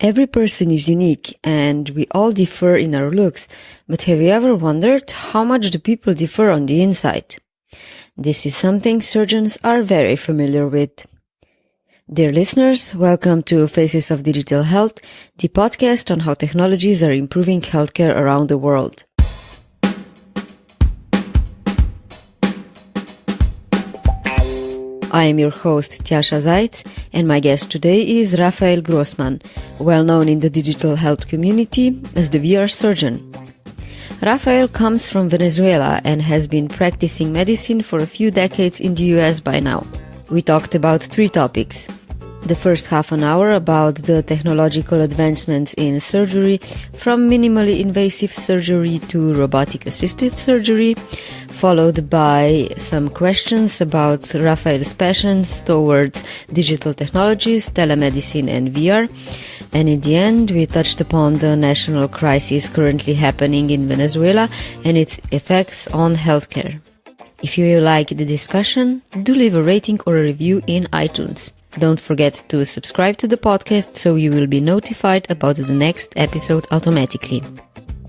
Every person is unique and we all differ in our looks, but have you ever wondered how much do people differ on the inside? This is something surgeons are very familiar with. Dear listeners, welcome to Faces of Digital Health, the podcast on how technologies are improving healthcare around the world. I am your host, Tjasa Zajc, and my guest today is Rafael Grossmann, well known in the digital health community as the VR surgeon. Rafael comes from Venezuela and has been practicing medicine for a few decades in the US by now. We talked about 3 topics. The first half an hour about the technological advancements in surgery, from minimally invasive surgery to robotic-assisted surgery, followed by some questions about Rafael's passions towards digital technologies, telemedicine and VR. And in the end, we touched upon the national crisis currently happening in Venezuela and its effects on healthcare. If you like the discussion, do leave a rating or a review in iTunes. Don't forget to subscribe to the podcast so you will be notified about the next episode automatically.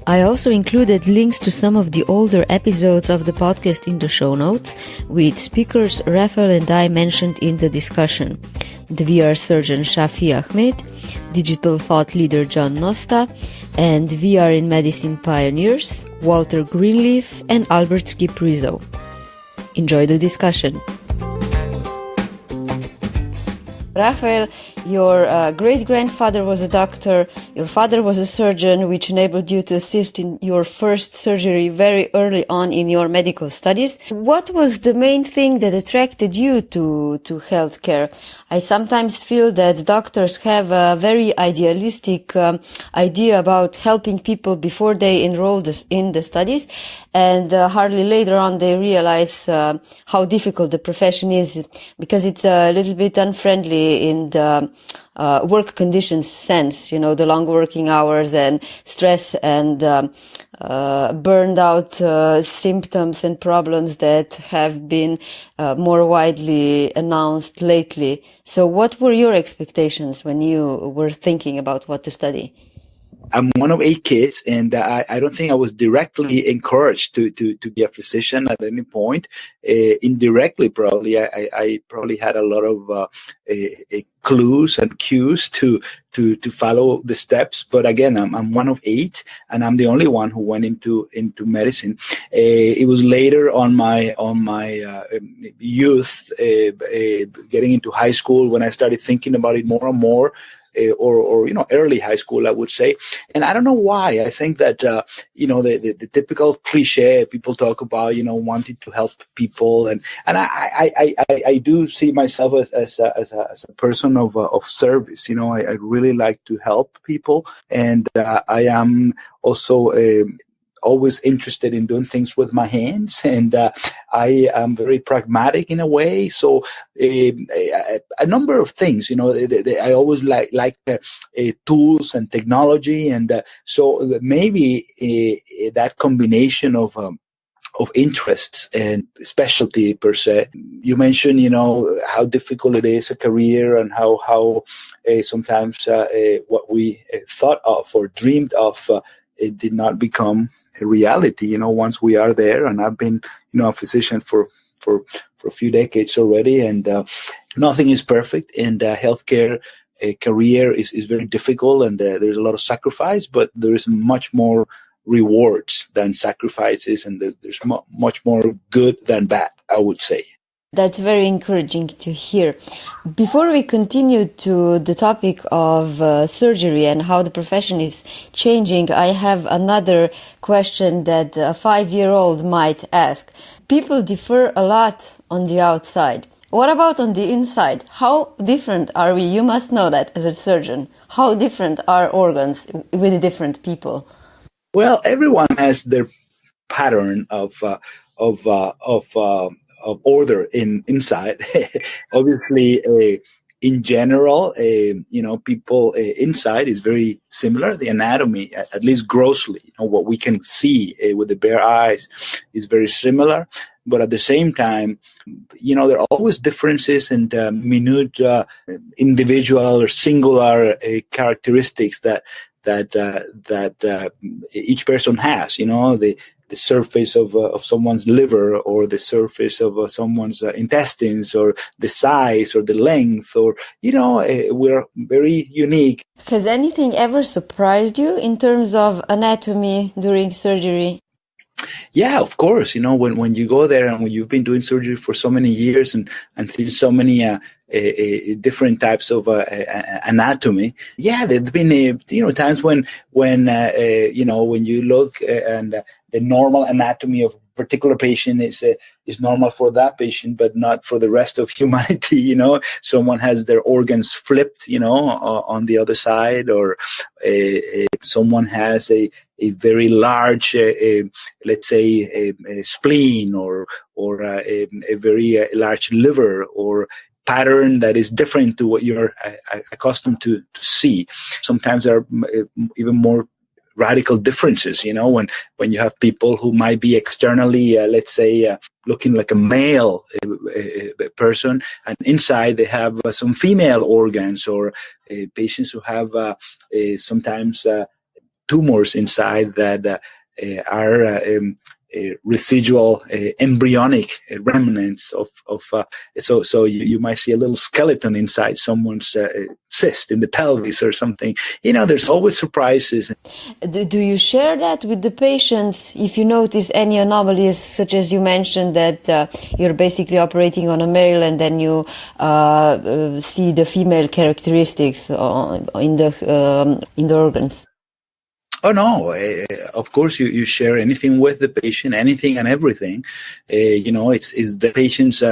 I also included links to some of the older episodes of the podcast in the show notes, with speakers Rafael and I mentioned in the discussion: the VR surgeon Shafi Ahmed, digital thought leader John Nosta, and VR in medicine pioneers Walter Greenleaf and Albert Skip Rizzo. Enjoy the discussion. Rafael, your great-grandfather was a doctor, your father was a surgeon, which enabled you to assist in your first surgery very early on in your medical studies. What was the main thing that attracted you to healthcare? I sometimes feel that doctors have a very idealistic idea about helping people before they enroll in the studies, and hardly later on they realize how difficult the profession is, because it's a little bit unfriendly in the work conditions sense, the long working hours and stress and burned out symptoms and problems that have been more widely announced lately. So what were your expectations when you were thinking about what to study? I'm one of 8 kids, and I don't think I was directly encouraged to be a physician at any point. Indirectly, probably, I probably had a lot of clues and cues to follow the steps. But again, I'm one of 8, and I'm the only one who went into medicine. It was later on my youth, getting into high school, when I started thinking about it more and more. Or early high school, I would say. And I don't know why. I think that, the typical cliche people talk about, wanting to help people. And I do see myself as a person of service. I really like to help people. And I am also always interested in doing things with my hands, and I am very pragmatic in a way. So a number of things, I always like tools and technology, and so maybe that combination of interests and specialty per se. You mentioned, how difficult it is a career, and how sometimes what we thought of or dreamed of it did not become a reality, once we are there. And I've been, a physician for a few decades already, and nothing is perfect. And healthcare career is very difficult, and there's a lot of sacrifice, but there is much more rewards than sacrifices, and there's much more good than bad, I would say. That's very encouraging to hear. Before we continue to the topic of surgery and how the profession is changing, I have another question that a 5-year-old might ask. People differ a lot on the outside. What about on the inside? How different are we? You must know that as a surgeon. How different are organs with different people? Well, everyone has their pattern of order inside. Obviously, in general, people inside is very similar. The anatomy, at least grossly, what we can see with the bare eyes, is very similar. but at the same time, there are always differences and minute individual or singular characteristics that each person has. The surface of someone's liver, or the surface of someone's intestines, or the size, or the length, or we're very unique. Has anything ever surprised you in terms of anatomy during surgery? Yeah, of course. When you go there and when you've been doing surgery for so many years and seen so many different types of anatomy. Yeah, there've been times when you look and the normal anatomy of a particular patient is normal for that patient, but not for the rest of humanity. Someone has their organs flipped, on the other side, or someone has a very large, let's say, a spleen, or a very large liver, or pattern that is different to what you're accustomed to see. Sometimes there are even more radical differences, when you have people who might be externally, let's say, looking like a male person, and inside they have some female organs, or patients who have sometimes tumors inside that are residual embryonic remnants of so you might see a little skeleton inside someone's cyst in the pelvis or something. There's always surprises. Do you share that with the patients if you notice any anomalies, such as you mentioned that you're basically operating on a male and then you see the female characteristics in the organs? Oh no! Of course, you share anything with the patient, anything and everything. It's the patient's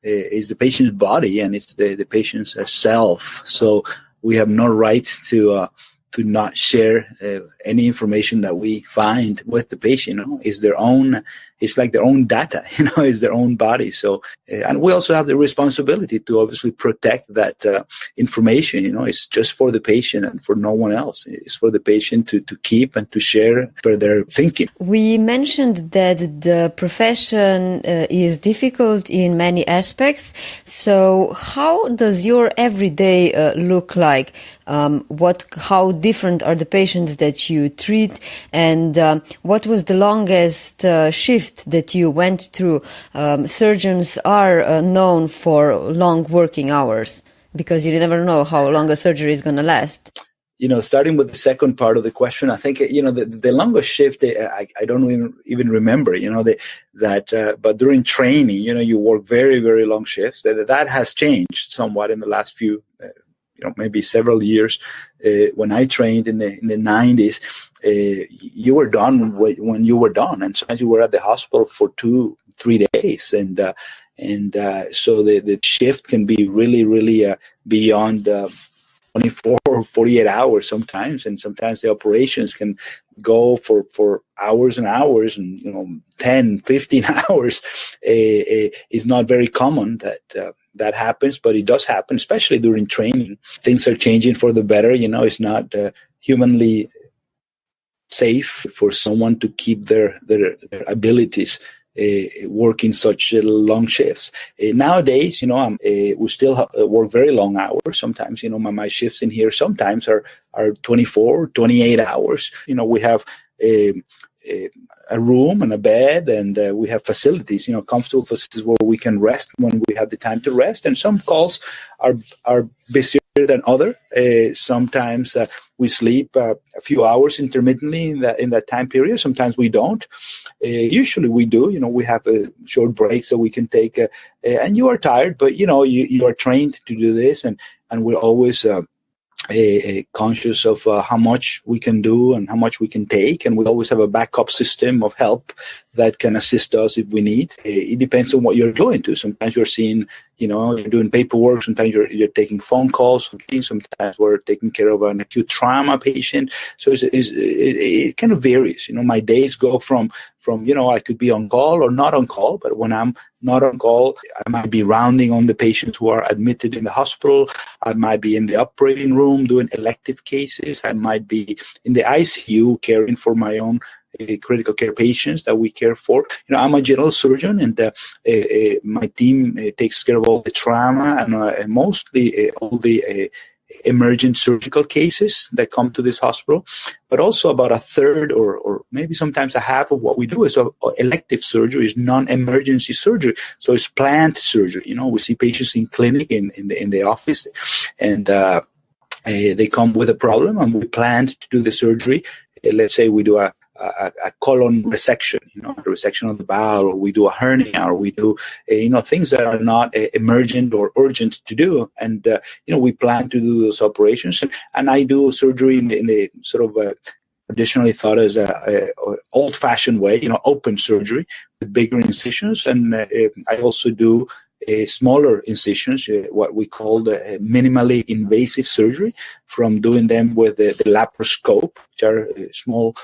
is the patient's body, and it's the patient's self. So we have no right to not share any information that we find with the patient. It's their own. It's like their own data. It's their own body. So, and we also have the responsibility to obviously protect that information. It's just for the patient and for no one else. It's for the patient to keep and to share for their thinking. We mentioned that the profession is difficult in many aspects. So, how does your everyday look like? How different are the patients that you treat, and what was the longest shift that you went through? Surgeons are known for long working hours because you never know how long a surgery is going to last. Starting with the second part of the question, I think the longest shift I don't even remember. But during training, you work very, very long shifts. That has changed somewhat in the last few. Maybe several years. When I trained in the 90s, you were done when you were done, and sometimes you were at the hospital for 2-3 days, and so the shift can be really, really beyond 24 or 48 hours sometimes, and sometimes the operations can go for hours and hours, and 10, 15 hours. Is not very common that happens, but it does happen, especially during training. Things are changing for the better. It's not humanly safe for someone to keep their abilities working such long shifts. Nowadays, we still work very long hours. Sometimes, my shifts in here sometimes are 24, 28 hours. We have a room and a bed, and we have facilities, comfortable facilities where we can rest when we have the time to rest. And some calls are busier than other. Sometimes we sleep a few hours intermittently in that time period. Sometimes we don't. Usually we do. We have short breaks that we can take. And you are tired, but you are trained to do this, and we're always conscious of how much we can do and how much we can take, and we always have a backup system of help that can assist us if we need. It depends on what you're going to. Sometimes you're seeing, you're doing paperwork. Sometimes you're taking phone calls. Sometimes we're taking care of an acute trauma patient. So it kind of varies. My days go from I could be on call or not on call, but when I'm not on call, I might be rounding on the patients who are admitted in the hospital. I might be in the operating room doing elective cases. I might be in the ICU caring for my own critical care patients that we care for. I'm a general surgeon, and my team takes care of all the trauma and mostly all the emergent surgical cases that come to this hospital, but also about a third or maybe sometimes a half of what we do is elective surgery, is non-emergency surgery. So it's planned surgery. We see patients in clinic, in the office, and they come with a problem, and we plan to do the surgery. Let's say we do a colon resection, a resection of the bowel, or we do a hernia, or we do, things that are not emergent or urgent to do. And, we plan to do those operations. And I do surgery in the sort of traditionally thought as a old-fashioned way, open surgery with bigger incisions. And I also do smaller incisions, what we call the minimally invasive surgery, from doing them with the laparoscope, which are small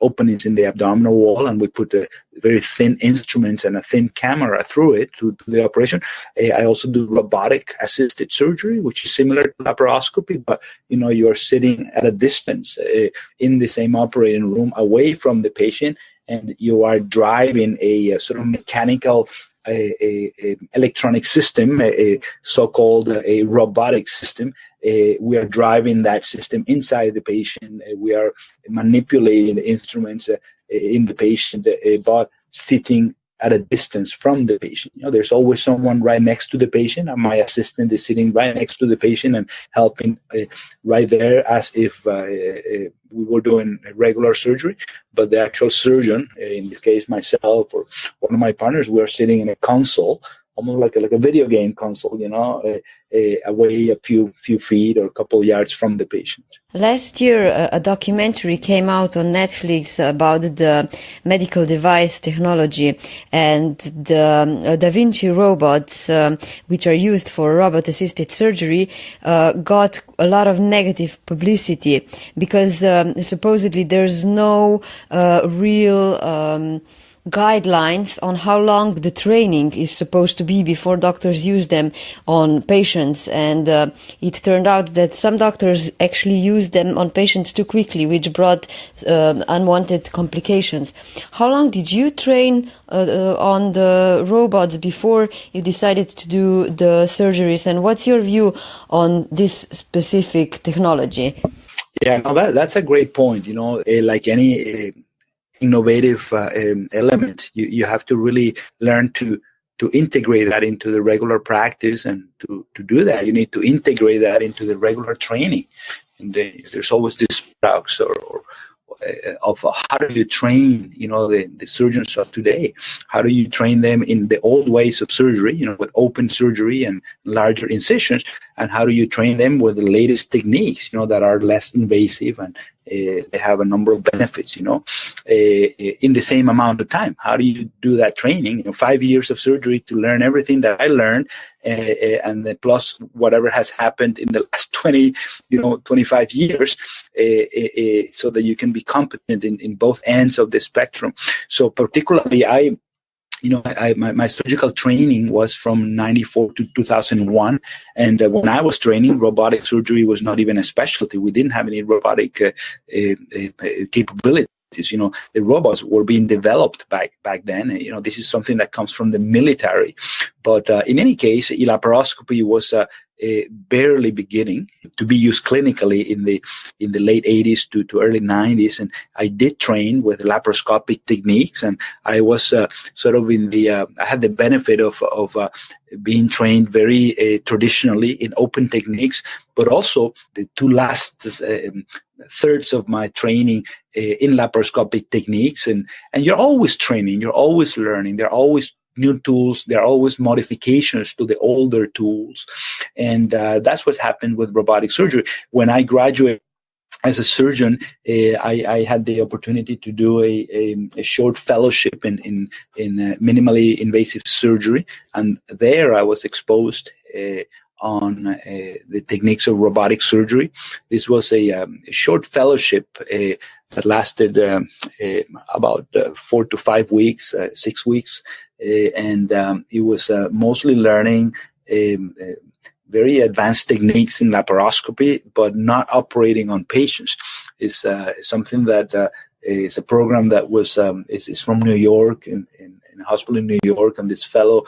openings in the abdominal wall, and we put very thin instruments and a thin camera through it to do the operation. I also do robotic-assisted surgery, which is similar to laparoscopy, but you are sitting at a distance in the same operating room away from the patient, and you are driving a sort of mechanical electronic system, a so-called a robotic system. We are driving that system inside the patient. We are manipulating the instruments in the patient, but sitting at a distance from the patient. There's always someone right next to the patient, and my assistant is sitting right next to the patient and helping right there, as if we were doing regular surgery. But the actual surgeon, in this case myself or one of my partners, we are sitting in a console, almost like a video game console, away a few feet or a couple of yards from the patient. Last year, a documentary came out on Netflix about the medical device technology, and the Da Vinci robots, which are used for robot-assisted surgery, got a lot of negative publicity because supposedly there's no real guidelines on how long the training is supposed to be before doctors use them on patients, and it turned out that some doctors actually used them on patients too quickly, which brought unwanted complications. How long did you train on the robots before you decided to do the surgeries, and what's your view on this specific technology? Yeah, no, that's a great point. Like any innovative element, you have to really learn to integrate that into the regular practice, and to do that you need to integrate that into the regular training. And there's always this paradox of how do you train the surgeons of today. How do you train them in the old ways of surgery, with open surgery and larger incisions, and how do you train them with the latest techniques that are less invasive, and they have a number of benefits in the same amount of time? How do you do that training? 5 years of surgery to learn everything that I learned, and then plus whatever has happened in the last 25 years, so that you can be competent in both ends of the spectrum. So particularly my surgical training was from 94 to 2001. And when I was training, robotic surgery was not even a specialty. We didn't have any robotic capabilities. The robots were being developed back then. This is something that comes from the military. But in any case, laparoscopy was barely beginning to be used clinically in the late 80s to early 90s, and I did train with laparoscopic techniques, and I was sort of I had the benefit of being trained very traditionally in open techniques, but also the two last thirds of my training in laparoscopic techniques, and you're always training, you're always learning, there are always new tools, there are always modifications to the older tools, and that's what happened with robotic surgery. When I graduated as a surgeon, I had the opportunity to do a short fellowship in minimally invasive surgery, and there I was exposed on the techniques of robotic surgery. This was a short fellowship that lasted about 4 to 5 weeks, 6 weeks, and it was mostly learning very advanced techniques in laparoscopy, but not operating on patients. Is something that It's a program that was is from New York, in a hospital in New York, and this fellow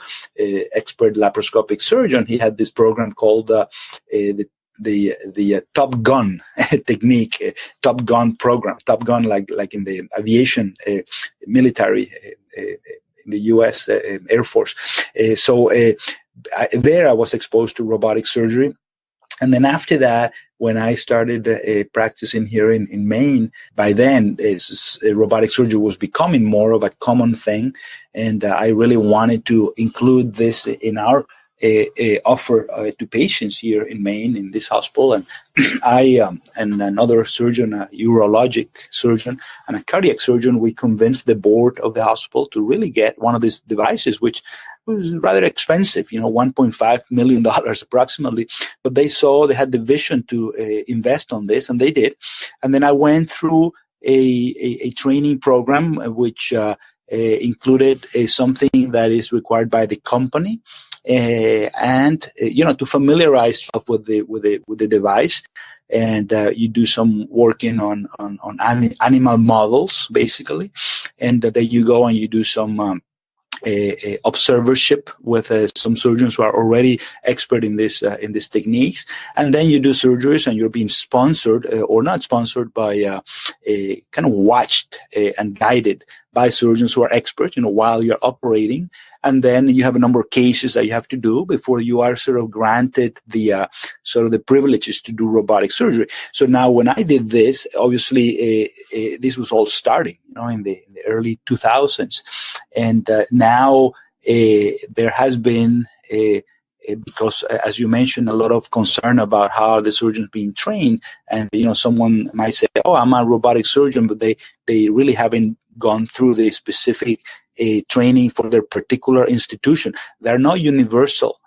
expert laparoscopic surgeon, he had this program called the Top Gun technique, Top Gun program, Top Gun like in the aviation military in the U.S. Air Force. There I was exposed to robotic surgery. And then after that, when I started practicing here in Maine, by then robotic surgery was becoming more of a common thing. And I really wanted to include this in our offer to patients here in Maine, in this hospital. And I and another surgeon, a urologic surgeon and a cardiac surgeon, we convinced the board of the hospital to really get one of these devices, which was rather expensive, $1.5 million approximately. But they had the vision to invest on this, and they did. And then I went through a training program, which included something that is required by the company, and to familiarize yourself with the device. And you do some working on animal models, basically, and then you go and you do some observership with some surgeons who are already expert in these techniques, and then you do surgeries, and you're being sponsored or not sponsored by kind of watched and guided by surgeons who are experts, while you're operating. And then you have a number of cases that you have to do before you are sort of granted the privileges to do robotic surgery. So now, when I did this, obviously this was all starting, in the early 2000s, and now there has been because, as you mentioned, a lot of concern about how the surgeons being trained, and someone might say, "Oh, I'm a robotic surgeon," but they really haven't gone through the specific training for their particular institution. They're not universal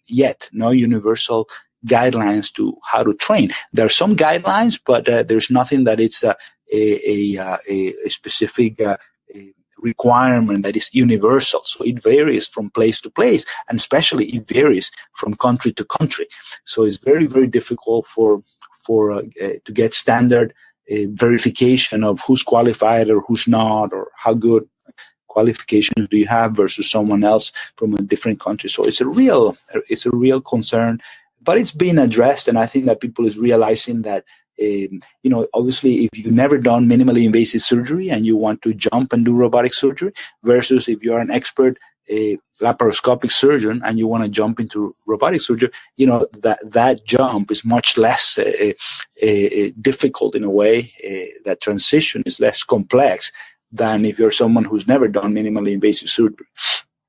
yet, no universal guidelines to how to train. There are some guidelines, but there's nothing that it's a specific requirement that is universal. So it varies from place to place, and especially it varies from country to country. So it's very, very difficult to get standard verification of who's qualified or who's not, or how good qualifications do you have versus someone else from a different country. So it's a real concern, but it's being addressed, and I think that people is realizing that obviously, if you've never done minimally invasive surgery and you want to jump and do robotic surgery, versus if you're an expert laparoscopic surgeon and you want to jump into robotic surgery, that jump is much less difficult in a way. That transition is less complex than if you're someone who's never done minimally invasive surgery.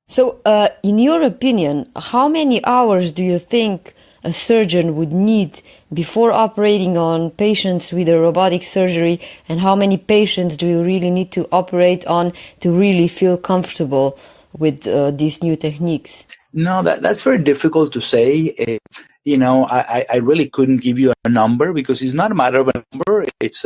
So, in your opinion, how many hours do you think a surgeon would need before operating on patients with a robotic surgery, and how many patients do you really need to operate on to really feel comfortable with these new techniques? No, that's very difficult to say. I really couldn't give you a number, because it's not a matter of a number. It's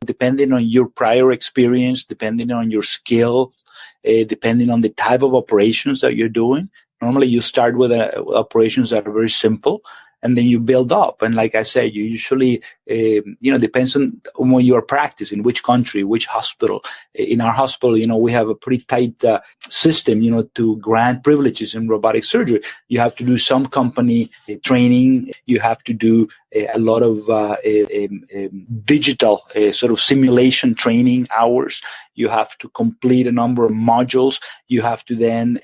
depending on your prior experience, depending on your skills, depending on the type of operations that you're doing. Normally, you start with operations that are very simple, and then you build up. And like I said, you usually, depends on when you are practicing, which country, which hospital. In our hospital, we have a pretty tight system, to grant privileges in robotic surgery. You have to do some company training. You have to do a lot of digital sort of simulation training hours. You have to complete a number of modules. You have to then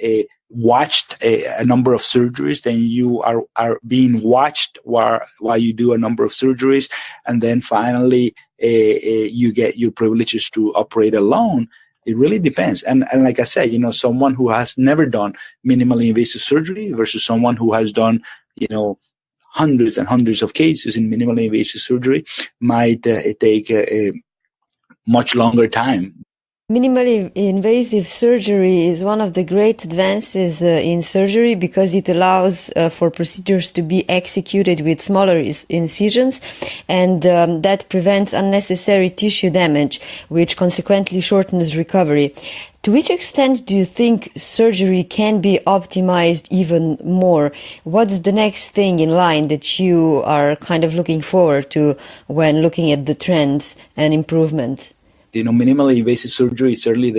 watched a number of surgeries, then you are being watched while you do a number of surgeries, and then finally you get your privileges to operate alone. It really depends. And like I said, someone who has never done minimally invasive surgery versus someone who has done, hundreds and hundreds of cases in minimally invasive surgery might take a much longer time. Minimally invasive surgery is one of the great advances in surgery, because it allows for procedures to be executed with smaller incisions, and that prevents unnecessary tissue damage, which consequently shortens recovery. To which extent do you think surgery can be optimized even more? What's the next thing in line that you are kind of looking forward to when looking at the trends and improvements? minimally invasive surgery is certainly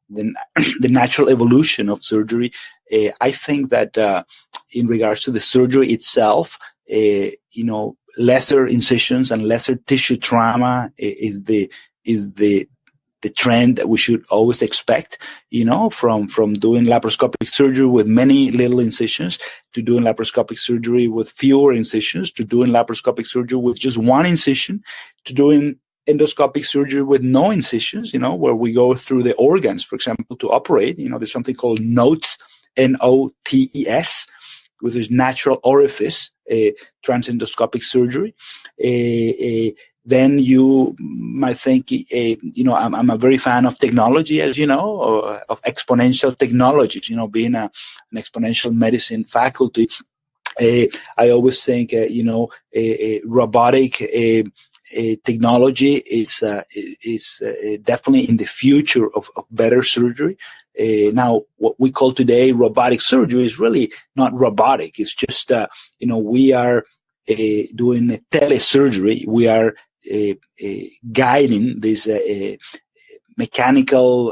the natural evolution of surgery. I think that in regards to the surgery itself, lesser incisions and lesser tissue trauma is the trend that we should always expect, from doing laparoscopic surgery with many little incisions to doing laparoscopic surgery with fewer incisions to doing laparoscopic surgery with just one incision to doing endoscopic surgery with no incisions, where we go through the organs, for example, to operate. There's something called NOTES, NOTES, with this natural orifice, transendoscopic surgery. Then you might think, I'm a very fan of technology, as you know, of exponential technologies, being an exponential medicine faculty. I always think, robotic technology is definitely in the future of better surgery. Now, what we call today robotic surgery is really not robotic. It's just, we are doing telesurgery. We are guiding these mechanical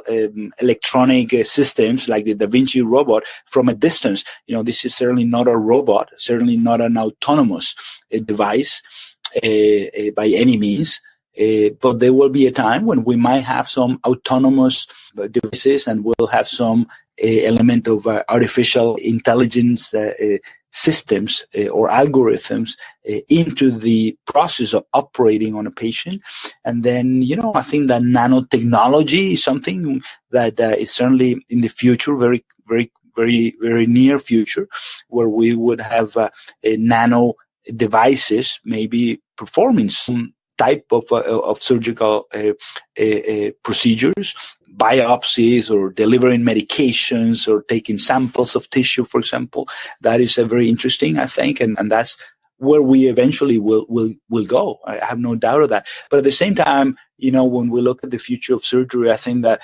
electronic systems like the Da Vinci robot from a distance. This is certainly not a robot, certainly not an autonomous device by any means. But there will be a time when we might have some autonomous devices and we'll have some element of artificial intelligence systems or algorithms into the process of operating on a patient. And then, I think that nanotechnology is something that is certainly in the future, very, very, very, very near future, where we would have nano devices maybe performing some type of surgical procedures, biopsies or delivering medications or taking samples of tissue, for example. That is a very interesting, I think, and that's where we eventually will go. I have no doubt of that. But at the same time, when we look at the future of surgery, I think that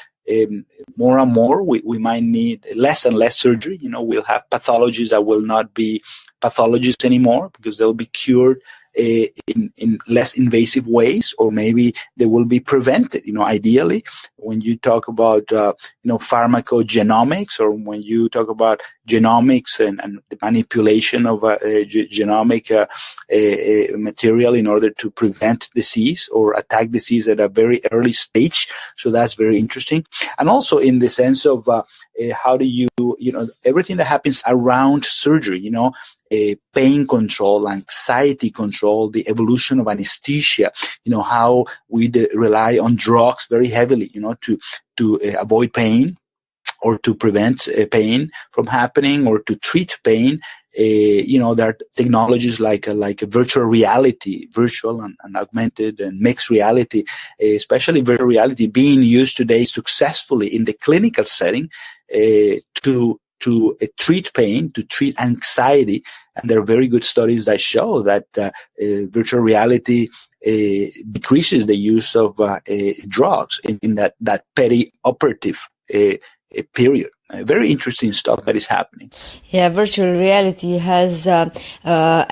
more and more we might need less and less surgery. We'll have pathologies that will not be pathologies anymore because they'll be cured in less invasive ways, or maybe they will be prevented. Ideally, when you talk about pharmacogenomics, or when you talk about genomics and the manipulation of genomic material in order to prevent disease or attack disease at a very early stage. So that's very interesting. And also in the sense of how do you everything that happens around surgery, pain control, anxiety control, the evolution of anesthesia, how we rely on drugs very heavily, to avoid pain or to prevent pain from happening or to treat pain. There are technologies like virtual reality, virtual and augmented and mixed reality, especially virtual reality being used today successfully in the clinical setting to treat pain, to treat anxiety. And there are very good studies that show that virtual reality decreases the use of drugs in that peri-operative period. Very interesting stuff that is happening. Yeah, virtual reality has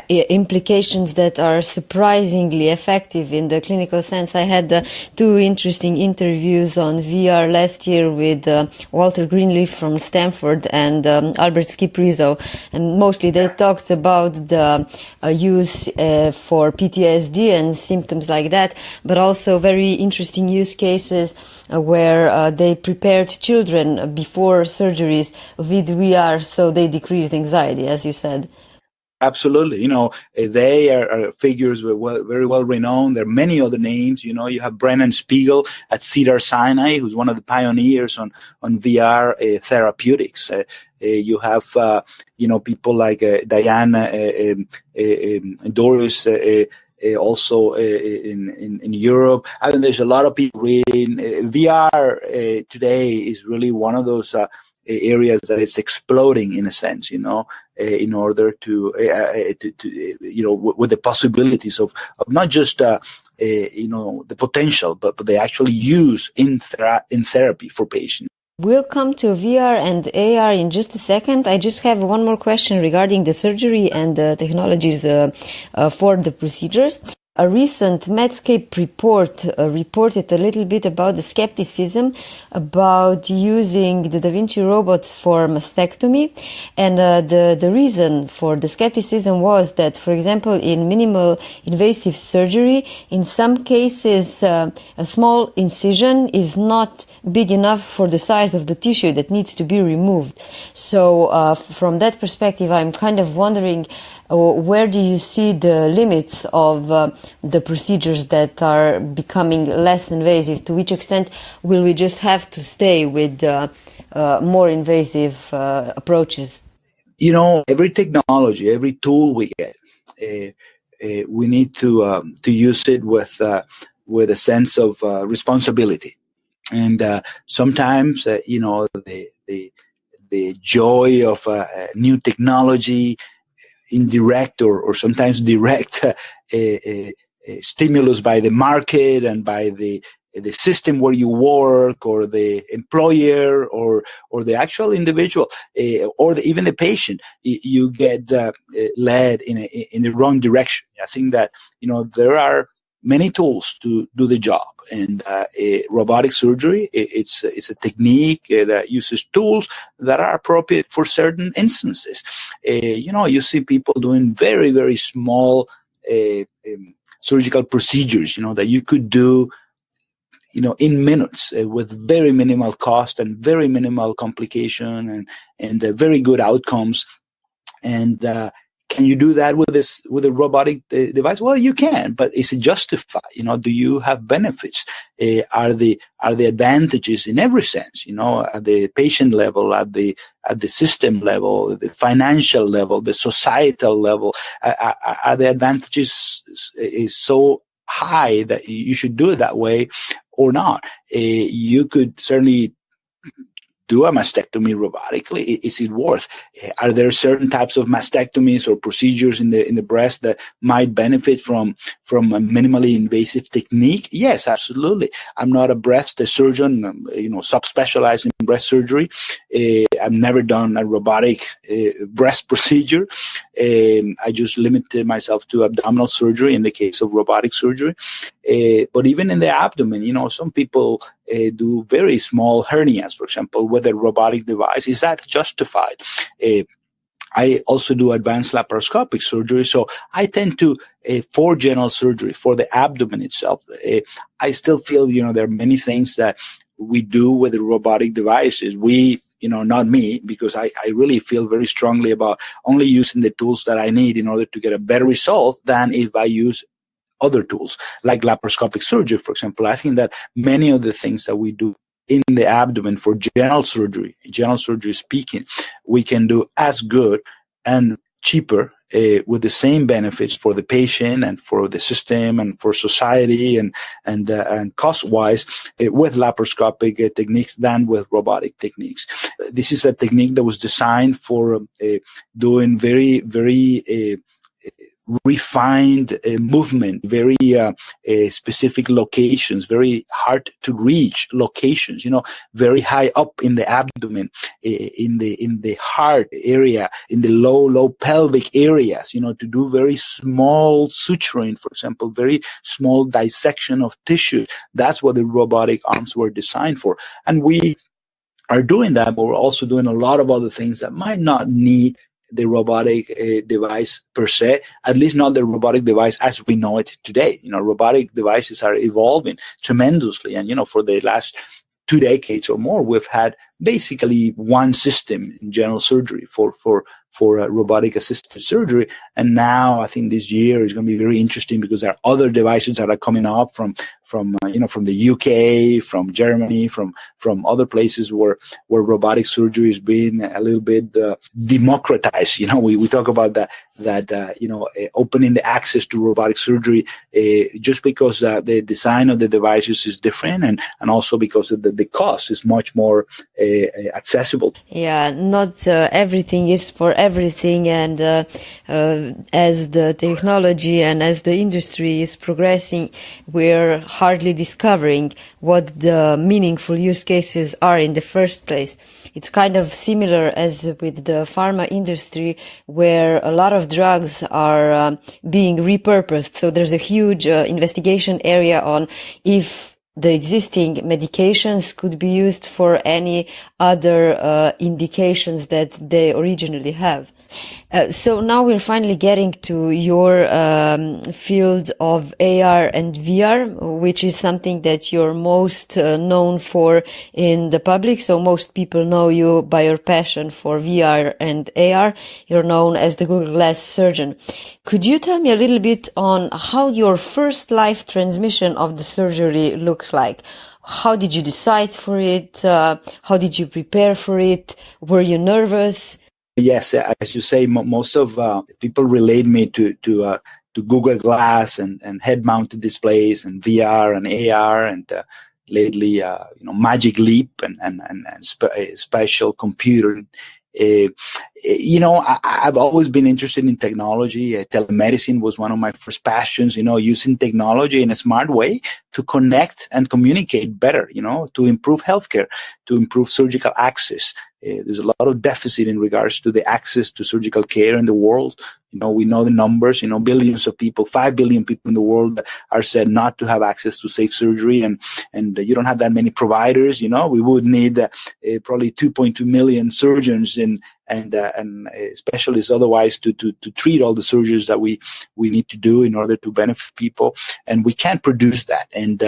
implications that are surprisingly effective in the clinical sense. I had two interesting interviews on VR last year with Walter Greenleaf from Stanford and Albert Skip-Rizzo, and mostly they talked about the use for PTSD and symptoms like that, but also very interesting use cases where they prepared children before surgeries with VR, so they decreased anxiety, as you said. Absolutely. They are figures very well renowned. There are many other names. You have Brennan Spiegel at Cedars-Sinai, who's one of the pioneers on VR therapeutics. You have, people like Diane Doris, also in Europe. I mean, there's a lot of people reading. VR today is really one of those areas that is exploding in a sense, in order to with the possibilities of not just the potential, but they actually use in therapy for patients. We'll come to VR and AR in just a second. I just have one more question regarding the surgery and the technologies for the procedures. a recent Medscape report reported a little bit about the skepticism about using the Da Vinci robots for mastectomy. And the reason for the skepticism was that, for example, in minimal invasive surgery, in some cases, a small incision is not big enough for the size of the tissue that needs to be removed. So from that perspective, I'm kind of wondering, where do you see the limits of the procedures that are becoming less invasive? To which extent will we just have to stay with more invasive approaches? You know, every technology, every tool we get, we need to use it with a sense of responsibility. And sometimes, you know, the joy of new technology, indirect or sometimes direct stimulus by the market and by the system where you work, or the employer, or the actual individual, or even the patient, you get led in the wrong direction. I think that, you know, there are many tools to do the job, and robotic surgery, it's a technique that uses tools that are appropriate for certain instances. You know, you see people doing very, very small surgical procedures, you know, that you could do, you know, in minutes, with very minimal cost and very minimal complication and very good outcomes. And can you do that with a robotic device? Well, you can, but is it justified? You know, do you have benefits? Are the advantages in every sense? You know, at the patient level, at the system level, the financial level, the societal level, are the advantages is so high that you should do it that way or not? You could certainly do a mastectomy robotically. Is it worth? Are there certain types of mastectomies or procedures in the breast that might benefit from a minimally invasive technique? Yes, absolutely. I'm not a breast surgeon, you know, subspecialized in breast surgery. I've never done a robotic breast procedure. I just limited myself to abdominal surgery in the case of robotic surgery. But even in the abdomen, you know, some people do very small hernias, for example, with a robotic device. Is that justified? I also do advanced laparoscopic surgery, so I tend to, for general surgery, for the abdomen itself, I still feel, you know, there are many things that we do with the robotic devices. You know, not me, because I really feel very strongly about only using the tools that I need in order to get a better result than if I use other tools like laparoscopic surgery, for example. I think that many of the things that we do in the abdomen for general surgery speaking, we can do as good and cheaper with the same benefits for the patient and for the system and for society and cost-wise with laparoscopic techniques than with robotic techniques. This is a technique that was designed for doing very, very refined movement, very specific locations, very hard to reach locations, you know, very high up in the abdomen, in the heart area, in the low pelvic areas, you know, to do very small suturing, for example, very small dissection of tissue. That's what the robotic arms were designed for. And we are doing that, but we're also doing a lot of other things that might not need the robotic device per se, at least not the robotic device as we know it today. You know, robotic devices are evolving tremendously. And, you know, for the last 2 decades or more, we've had basically one system in general surgery for robotic assisted surgery. And now I think this year is going to be very interesting because there are other devices that are coming up from the UK, from Germany, from other places where robotic surgery is being a little bit democratized. You know, we talk about that opening the access to robotic surgery just because the design of the devices is different and also because of the cost is much more accessible. Yeah, not everything is for everything, and as the technology and as the industry is progressing, we're hardly discovering what the meaningful use cases are in the first place. It's kind of similar as with the pharma industry, where a lot of drugs are being repurposed. So there's a huge investigation area on if the existing medications could be used for any other indications that they originally have. So now we're finally getting to your field of AR and VR, which is something that you're most known for in the public. So most people know you by your passion for VR and AR. You're known as the Google Glass surgeon. Could you tell me a little bit on how your first live transmission of the surgery looked like? How did you decide for it? How did you prepare for it? Were you nervous? Yes, as you say, most of people relate me to Google Glass and head-mounted displays and VR and AR and lately, Magic Leap and spatial computer. I've always been interested in technology. Telemedicine was one of my first passions, using technology in a smart way to connect and communicate better, to improve healthcare, to improve surgical access. There's a lot of deficit in regards to the access to surgical care in the world. We know the numbers, billions of people, 5 billion people in the world are said not to have access to safe surgery. And you don't have that many providers, we would need probably 2.2 million surgeons and specialists otherwise to treat all the surgeries that we need to do in order to benefit people. And we can't produce that. And,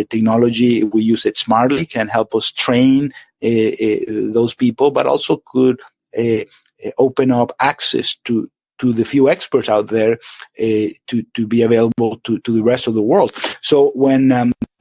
technology, if we use it smartly, can help us train those people, but also could open up access to the few experts out there to be available to the rest of the world. So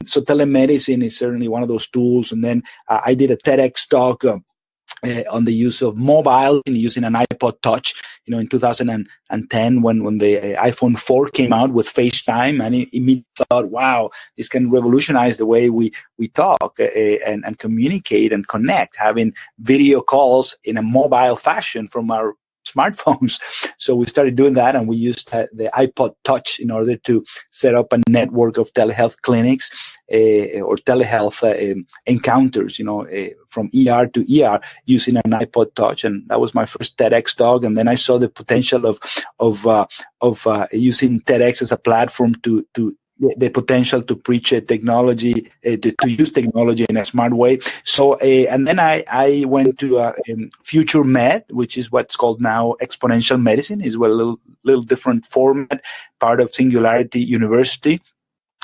so telemedicine is certainly one of those tools. And then I did a TEDx talk on the use of mobile and using an iPod Touch, in 2010 when the iPhone 4 came out with FaceTime, and immediately thought, wow, this can revolutionize the way we talk and communicate and connect, having video calls in a mobile fashion from our smartphones. So we started doing that, and we used the iPod Touch in order to set up a network of telehealth clinics or telehealth encounters, from ER to ER using an iPod Touch. And that was my first TEDx talk. And then I saw the potential of using TEDx as a platform to the potential to preach technology, to use technology in a smart way. So, and then I went to Future Med, which is what's called now Exponential Medicine, is a little different format, part of Singularity University.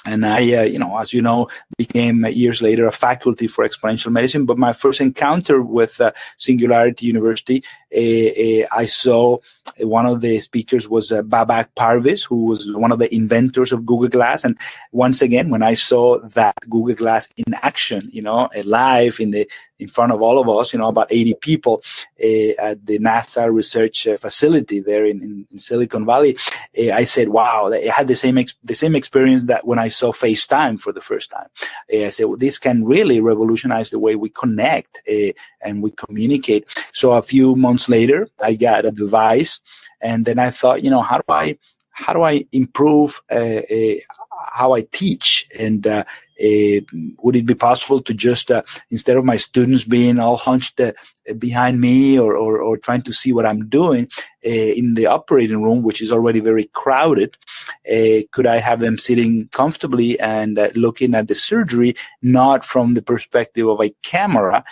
And I, as you know, became years later a faculty for exponential medicine. But my first encounter with Singularity University, I saw one of the speakers was Babak Parviz, who was one of the inventors of Google Glass. And once again, when I saw that Google Glass in action, live in front of all of us, about 80 people at the NASA research facility there in Silicon Valley, I said, wow, I had the same experience that when I saw FaceTime for the first time. I said, well, this can really revolutionize the way we connect and we communicate. So a few months later, I got a device, and then I thought, how do I improve how I teach? And would it be possible to just, instead of my students being all hunched behind me or trying to see what I'm doing in the operating room, which is already very crowded, could I have them sitting comfortably and looking at the surgery, not from the perspective of a camera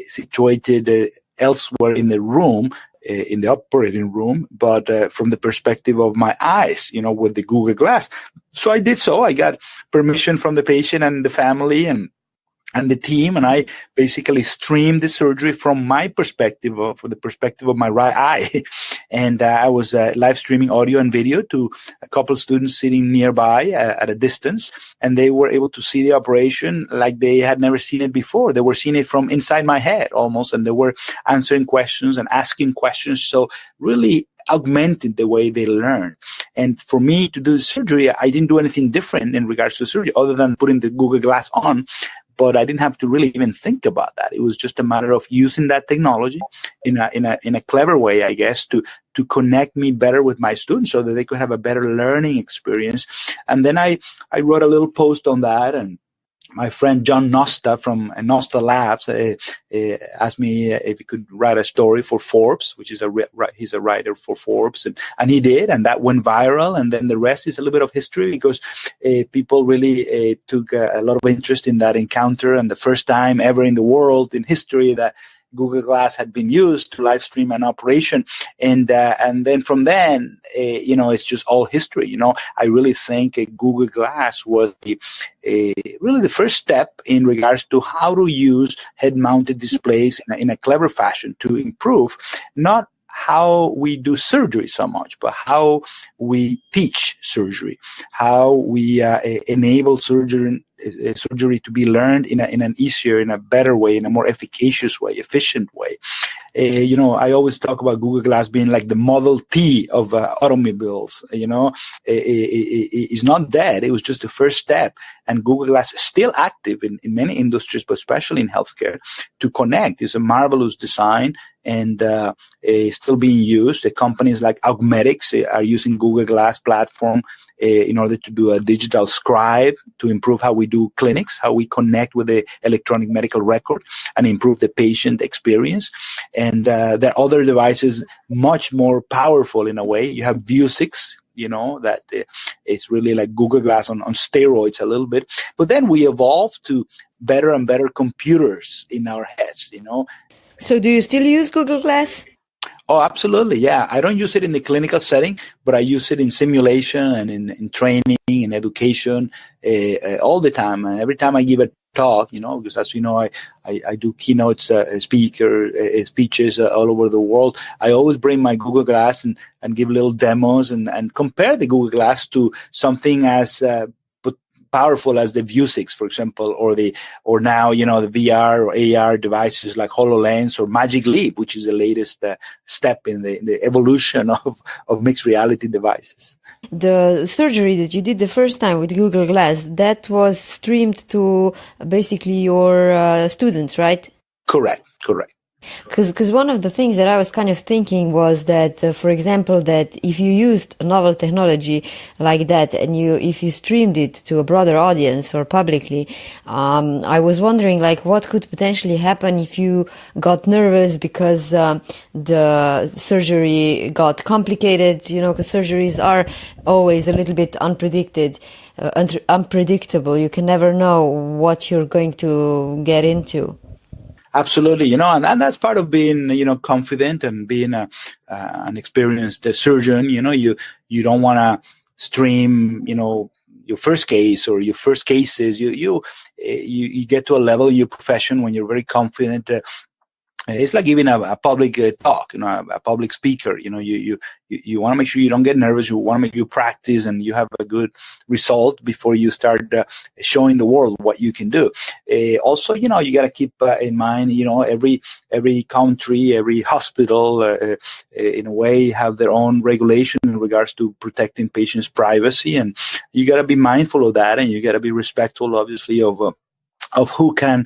situated elsewhere in the room, in the operating room, but from the perspective of my eyes, with the Google Glass. So I did so. I got permission from the patient and the family and the team, and I basically streamed the surgery from my perspective, from the perspective of my right eye. And I was live streaming audio and video to a couple of students sitting nearby at a distance, and they were able to see the operation like they had never seen it before. They were seeing it from inside my head almost, and they were answering questions and asking questions. So really augmented the way they learn. And for me to do the surgery, I didn't do anything different in regards to surgery other than putting the Google Glass on. but I didn't have to really even think about that. It was just a matter of using that technology in a clever way, I guess, to connect me better with my students so that they could have a better learning experience. And then I wrote a little post on that, and my friend John Nosta from Nosta Labs asked me if he could write a story for Forbes, which is he's a writer for Forbes, and he did, and that went viral. And then the rest is a little bit of history, because people really took a lot of interest in that encounter, and the first time ever in the world in history that Google Glass had been used to live stream an operation. And then from then, it's just all history. I really think Google Glass was really the first step in regards to how to use head-mounted displays in a clever fashion to improve not how we do surgery so much, but how we teach surgery, how we enable surgery to be learned in an easier, in a better way, in a more efficacious way, efficient way. I always talk about Google Glass being like the Model T of automobiles. It's not dead. It was just the first step. And Google Glass is still active in many industries, but especially in healthcare, to connect. It's a marvelous design, and it's still being used. The companies like Augmetics are using Google Glass platform in order to do a digital scribe to improve how we do clinics, how we connect with the electronic medical record and improve the patient experience. And there are other devices much more powerful in a way. You have Vuzix, that it's really like Google Glass on steroids a little bit. But then we evolved to better and better computers in our heads, So do you still use Google Glass? Oh, absolutely. Yeah. I don't use it in the clinical setting, but I use it in simulation and in training and education all the time. And every time I give a talk, because as you know, I do keynotes, speeches all over the world. I always bring my Google Glass and give little demos and compare the Google Glass to something as powerful as the Vuzix, for example, or now the VR or AR devices like HoloLens or Magic Leap, which is the latest step in the evolution of mixed reality devices. The surgery that you did the first time with Google Glass, that was streamed to basically your students, right? Correct. Because one of the things that I was kind of thinking was that, for example, that if you used a novel technology like that and if you streamed it to a broader audience or publicly, I was wondering what could potentially happen if you got nervous because the surgery got complicated, because surgeries are always a little bit unpredictable. You can never know what you're going to get into. Absolutely, and that's part of being, confident and being an experienced surgeon. You don't want to stream, your first case or your first cases. You get to a level in your profession when you're very confident. It's like giving a public talk, a public speaker. You want to make sure you don't get nervous. You want to make you practice and you have a good result before you start showing the world what you can do. Also, you got to keep in mind, every country, every hospital, in a way, have their own regulation in regards to protecting patients' privacy, and you got to be mindful of that, and you got to be respectful, obviously, of who can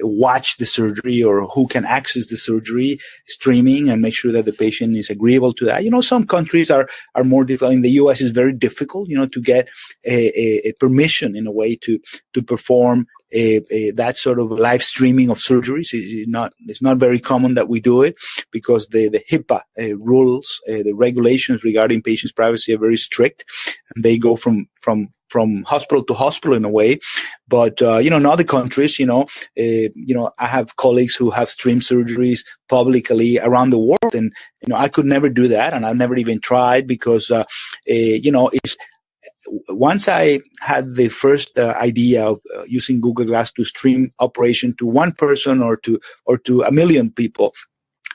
watch the surgery or who can access the surgery streaming, and make sure that the patient is agreeable to that. Some countries are more difficult. In the U.S., it's very difficult, to get a permission in a way to perform that sort of live streaming of surgeries. It's not very common that we do it because the HIPAA rules, the regulations regarding patients' privacy are very strict, and they go from hospital to hospital in a way. But, in other countries, I have colleagues who have streamed surgeries publicly around the world. And, I could never do that. And I've never even tried because, once I had the first idea of using Google Glass to stream operation to one person or to a million people,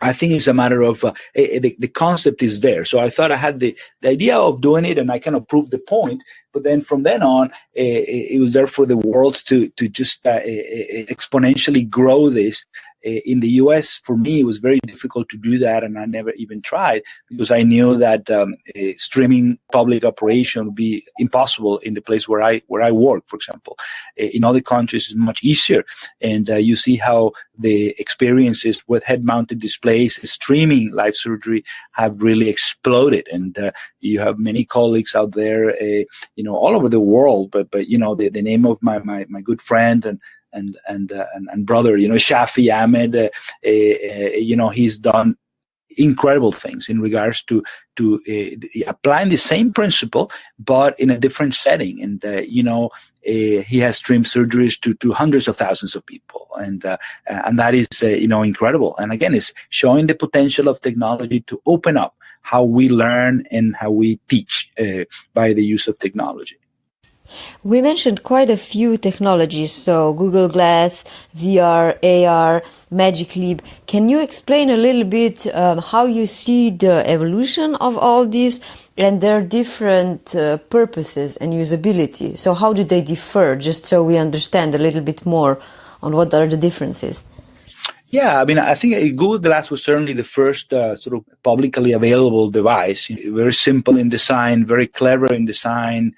I think it's a matter of the concept is there. So I thought I had the idea of doing it, and I kind of proved the point. But then from then on, it was there for the world to just exponentially grow this In the US, for me, it was very difficult to do that, and I never even tried because I knew that streaming public operation would be impossible in the place where I work, for example. In other countries, it's much easier, and you see how the experiences with head-mounted displays, streaming live surgery, have really exploded, and you have many colleagues out there, all over the world. But the name of my good friend and brother, Shafi Ahmed, he's done incredible things in regards to applying the same principle, but in a different setting. And, he has streamed surgeries to hundreds of thousands of people. And that is, incredible. And again, it's showing the potential of technology to open up how we learn and how we teach by the use of technology. We mentioned quite a few technologies, so Google Glass, VR, AR, Magic Leap. Can you explain a little bit how you see the evolution of all these and their different purposes and usability? So how do they differ, just so we understand a little bit more on what are the differences? Yeah, I think Google Glass was certainly the first sort of publicly available device. Very simple in design, very clever in design,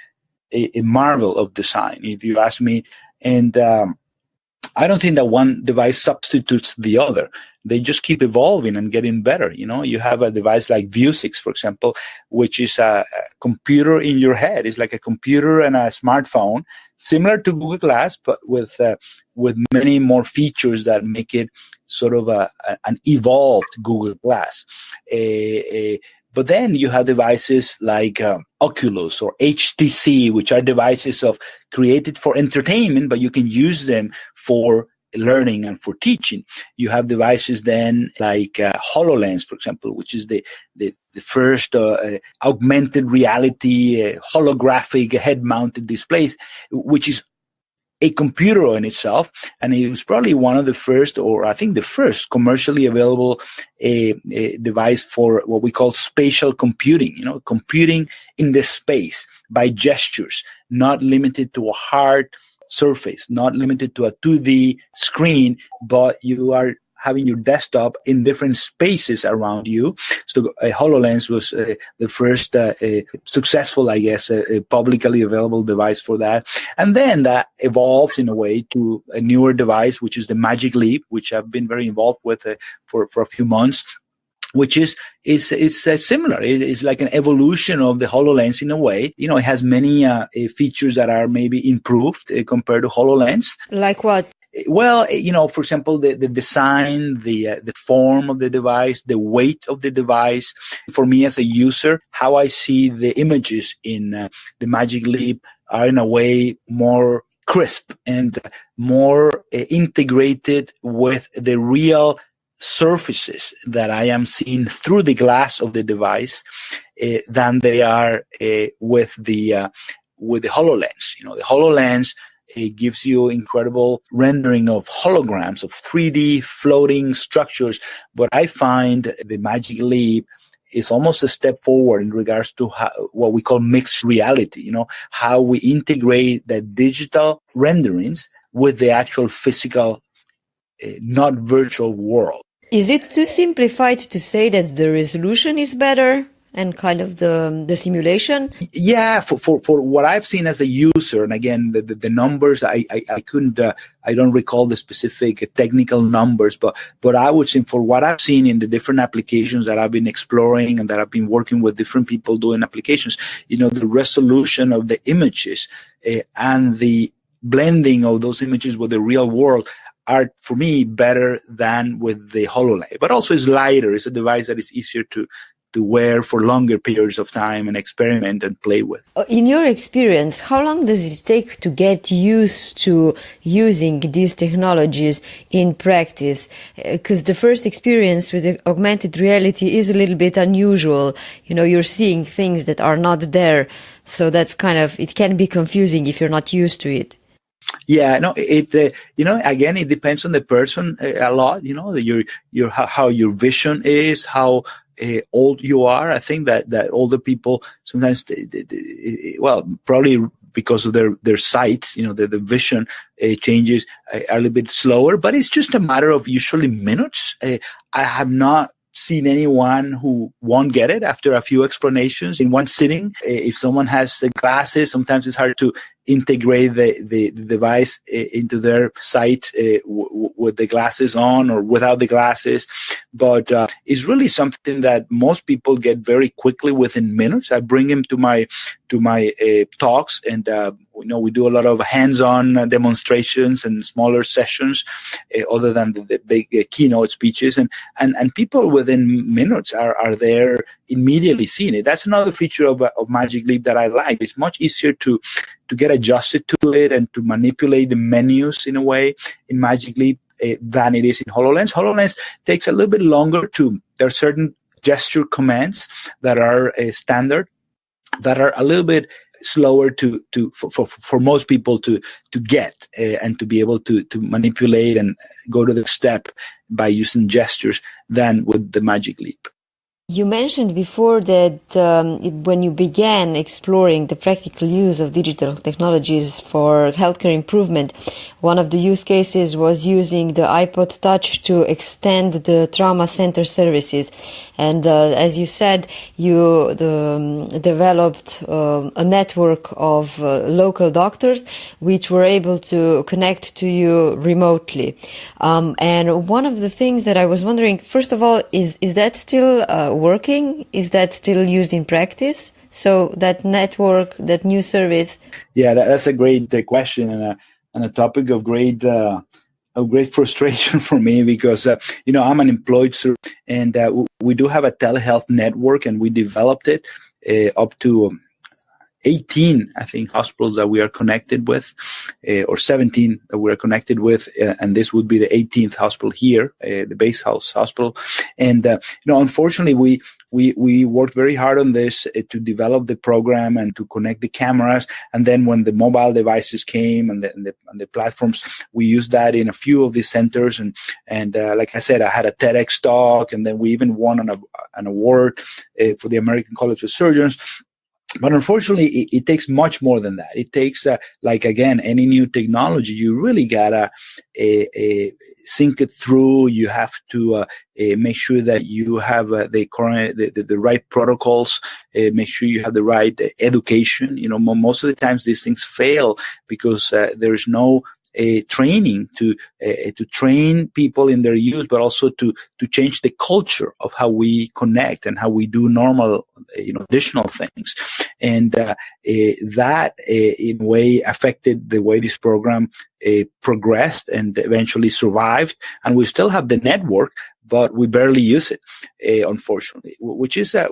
a marvel of design, if you ask me. And I don't think that one device substitutes the other. They just keep evolving and getting better. You have a device like View6, for example, which is a computer in your head. It's like a computer and a smartphone, similar to Google Glass, but with many more features that make it sort of an evolved Google Glass. But then you have devices like Oculus or HTC, which are devices created for entertainment, but you can use them for learning and for teaching. You have devices then like HoloLens, for example, which is the first augmented reality holographic head-mounted displays, which is a computer in itself, and it was probably one of the first, or I think the first, commercially available a device for what we call spatial computing, computing in the space by gestures, not limited to a hard surface, not limited to a 2D screen, but you are having your desktop in different spaces around you. So HoloLens was the first successful, I guess, publicly available device for that. And then that evolves in a way to a newer device, which is the Magic Leap, which I've been very involved with for a few months, which is similar. It's like an evolution of the HoloLens in a way. It has many features that are maybe improved compared to HoloLens. Like what? Well, for example, the design, the form of the device, the weight of the device. For me as a user, how I see the images in the Magic Leap are in a way more crisp and more integrated with the real surfaces that I am seeing through the glass of the device than they are with the HoloLens. The HoloLens, it gives you incredible rendering of holograms, of 3D floating structures. But I find the Magic Leap is almost a step forward in regards to what we call mixed reality, how we integrate the digital renderings with the actual physical, not virtual world. Is it too simplified to say that the resolution is better and kind of the simulation? Yeah, for what I've seen as a user, and again, the numbers, I couldn't, I don't recall the specific technical numbers, but I would say for what I've seen in the different applications that I've been exploring and that I've been working with different people doing applications, the resolution of the images and the blending of those images with the real world are, for me, better than with the HoloLens. But also it's lighter. It's a device that is easier to wear for longer periods of time and experiment and play with. In your experience, how long does it take to get used to using these technologies in practice? Because the first experience with the augmented reality is a little bit unusual. You're seeing things that are not there. So that's it can be confusing if you're not used to it. Yeah, no, again, it depends on the person a lot, how your vision is, how old you are. I think that older people sometimes, probably because of their sights, the vision changes are a little bit slower, but it's just a matter of usually minutes. I have not seen anyone who won't get it after a few explanations in one sitting. If someone has the glasses, sometimes it's hard to integrate the device into their sight with the glasses on or without the glasses. But it's really something that most people get very quickly within minutes. I bring them to my talks, and we do a lot of hands-on demonstrations and smaller sessions, other than the big keynote speeches, and people within minutes are there immediately seeing it. That's another feature of Magic Leap that I like. It's much easier to get adjusted to it and to manipulate the menus in a way in Magic Leap than it is in HoloLens. HoloLens takes a little bit longer there are certain gesture commands that are standard, that are a little bit slower for most people to get and to be able to manipulate and go to the step by using gestures than with the Magic Leap. You mentioned before that when you began exploring the practical use of digital technologies for healthcare improvement, one of the use cases was using the iPod Touch to extend the trauma center services. And as you said, you developed a network of local doctors which were able to connect to you remotely. And one of the things that I was wondering, first of all, is that still working? Is that still used in practice? So that network, that new service? Yeah, that's a great question and a topic of great frustration for me, because I'm an employed surgeon, and we do have a telehealth network, and we developed it up to 18, I think, hospitals that we are connected with, or 17 that we are connected with, and this would be the 18th hospital here, the base hospital. And unfortunately, we worked very hard on this to develop the program and to connect the cameras. And then when the mobile devices came and the platforms, we used that in a few of the centers. And like I said, I had a TEDx talk, and then we even won an award for the American College of Surgeons. But unfortunately, it takes much more than that. It takes, like, again, any new technology, you really gotta think it through. You have to make sure that you have the right protocols, make sure you have the right education. Most of the times these things fail because there's no training to train people in their use, but also to change the culture of how we connect and how we do normal, additional things. And that in a way affected the way this program progressed and eventually survived. And we still have the network, but we barely use it, unfortunately, which is a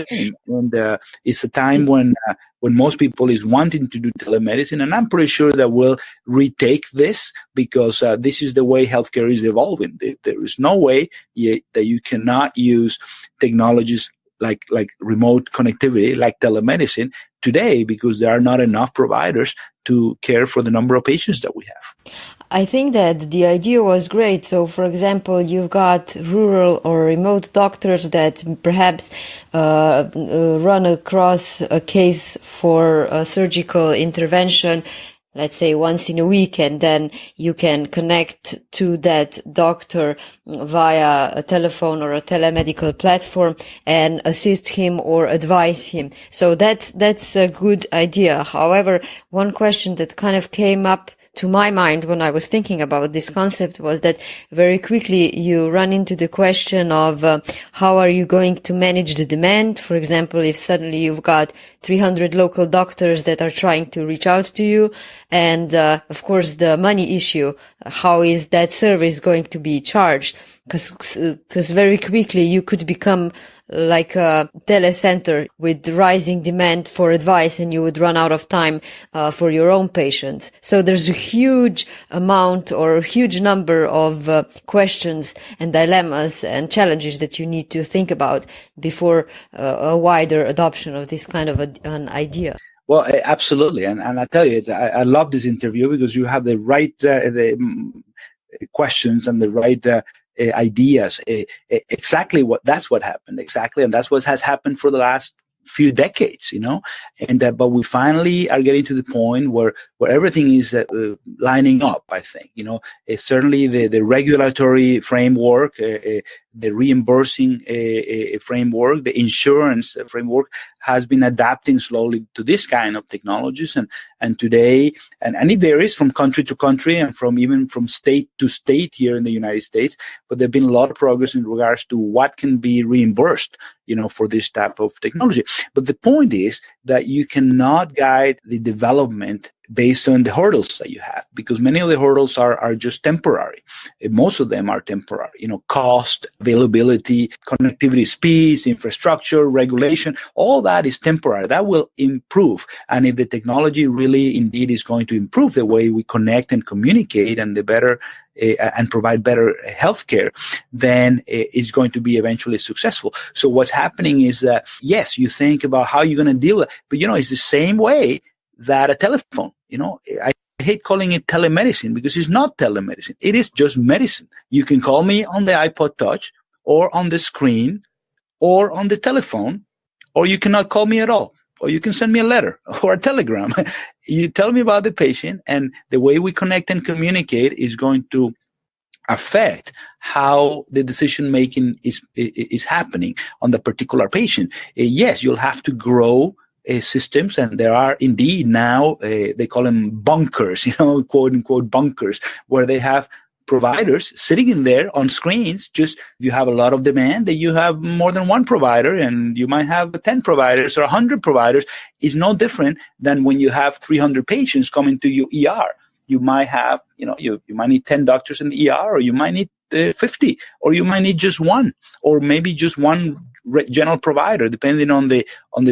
shame. And it's a time when most people is wanting to do telemedicine, and I'm pretty sure that we'll retake this, because this is the way healthcare is evolving. There is no way that you cannot use technologies like remote connectivity, like telemedicine today, because there are not enough providers to care for the number of patients that we have. I think that the idea was great. So, for example, you've got rural or remote doctors that perhaps run across a case for a surgical intervention, let's say once in a week, and then you can connect to that doctor via a telephone or a telemedical platform and assist him or advise him. So that's a good idea. However, one question that kind of came up to my mind when I was thinking about this concept was that very quickly you run into the question of how are you going to manage the demand? For example, if suddenly you've got 300 local doctors that are trying to reach out to you, and of course the money issue, how is that service going to be charged? Because very quickly you could become like a telecenter with rising demand for advice, and you would run out of time for your own patients. So there's a huge amount or a huge number of questions and dilemmas and challenges that you need to think about before a wider adoption of this kind of an idea. Well, absolutely. And I tell you, I love this interview because you have the right questions and the right ideas. Exactly that's what happened. Exactly. And that's what has happened for the last few decades, but we finally are getting to the point where everything is lining up. I think, certainly the regulatory framework, the reimbursing framework, the insurance framework has been adapting slowly to this kind of technologies. And today, and it varies from country to country and even from state to state here in the United States, but there's been a lot of progress in regards to what can be reimbursed, for this type of technology. But the point is that you cannot guide the development based on the hurdles that you have, because many of the hurdles are just temporary. Most of them are temporary, cost, availability, connectivity, speeds, infrastructure, regulation, all that is temporary. That will improve. And if the technology really indeed is going to improve the way we connect and communicate and the better and provide better healthcare, then it's going to be eventually successful. So what's happening is that, yes, you think about how you're going to deal with it, but it's the same way that a telephone, I hate calling it telemedicine because it's not telemedicine. It is just medicine. You can call me on the iPod Touch or on the screen or on the telephone, or you cannot call me at all. Or you can send me a letter or a telegram. You tell me about the patient, and the way we connect and communicate is going to affect how the decision making is happening on the particular patient. Yes, you'll have to grow systems, and there are indeed now they call them bunkers, quote unquote bunkers, where they have providers sitting in there on screens. Just if you have a lot of demand, that you have more than one provider, and you might have 10 providers or 100 providers. Is no different than when you have 300 patients coming to your ER. You might have, you might need 10 doctors in the ER, or you might need 50, or you might need just one, or maybe just one general provider, depending on the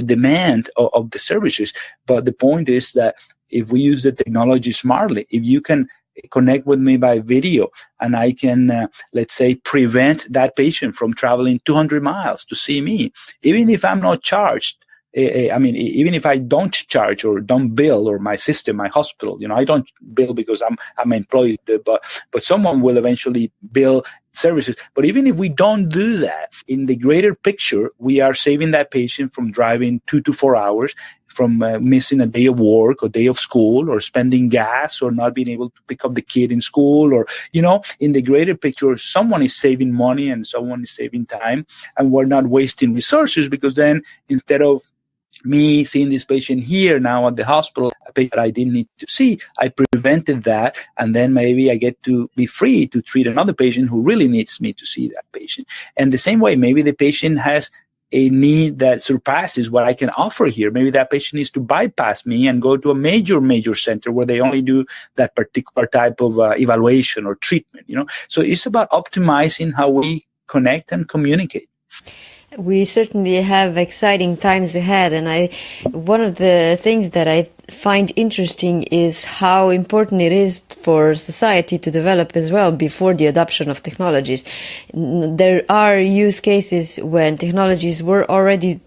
demand of the services. But the point is that if we use the technology smartly, if you can connect with me by video, and I can, let's say, prevent that patient from traveling 200 miles to see me, even if I'm not charged. Even if I don't charge or don't bill, or my system, my hospital, I don't bill because I'm employed, but someone will eventually bill services. But even if we don't do that, in the greater picture, we are saving that patient from driving 2 to 4 hours, from missing a day of work or day of school, or spending gas, or not being able to pick up the kid in school, or, in the greater picture, someone is saving money and someone is saving time, and we're not wasting resources, because then instead of me seeing this patient here now at the hospital, a patient I didn't need to see, I prevented that, and then maybe I get to be free to treat another patient who really needs me to see that patient. And the same way, maybe the patient has a need that surpasses what I can offer here. Maybe that patient needs to bypass me and go to a major center where they only do that particular type of evaluation or treatment, So it's about optimizing how we connect and communicate. We certainly have exciting times ahead, and one of the things that I find interesting is how important it is for society to develop as well before the adoption of technologies. There are use cases when technologies were already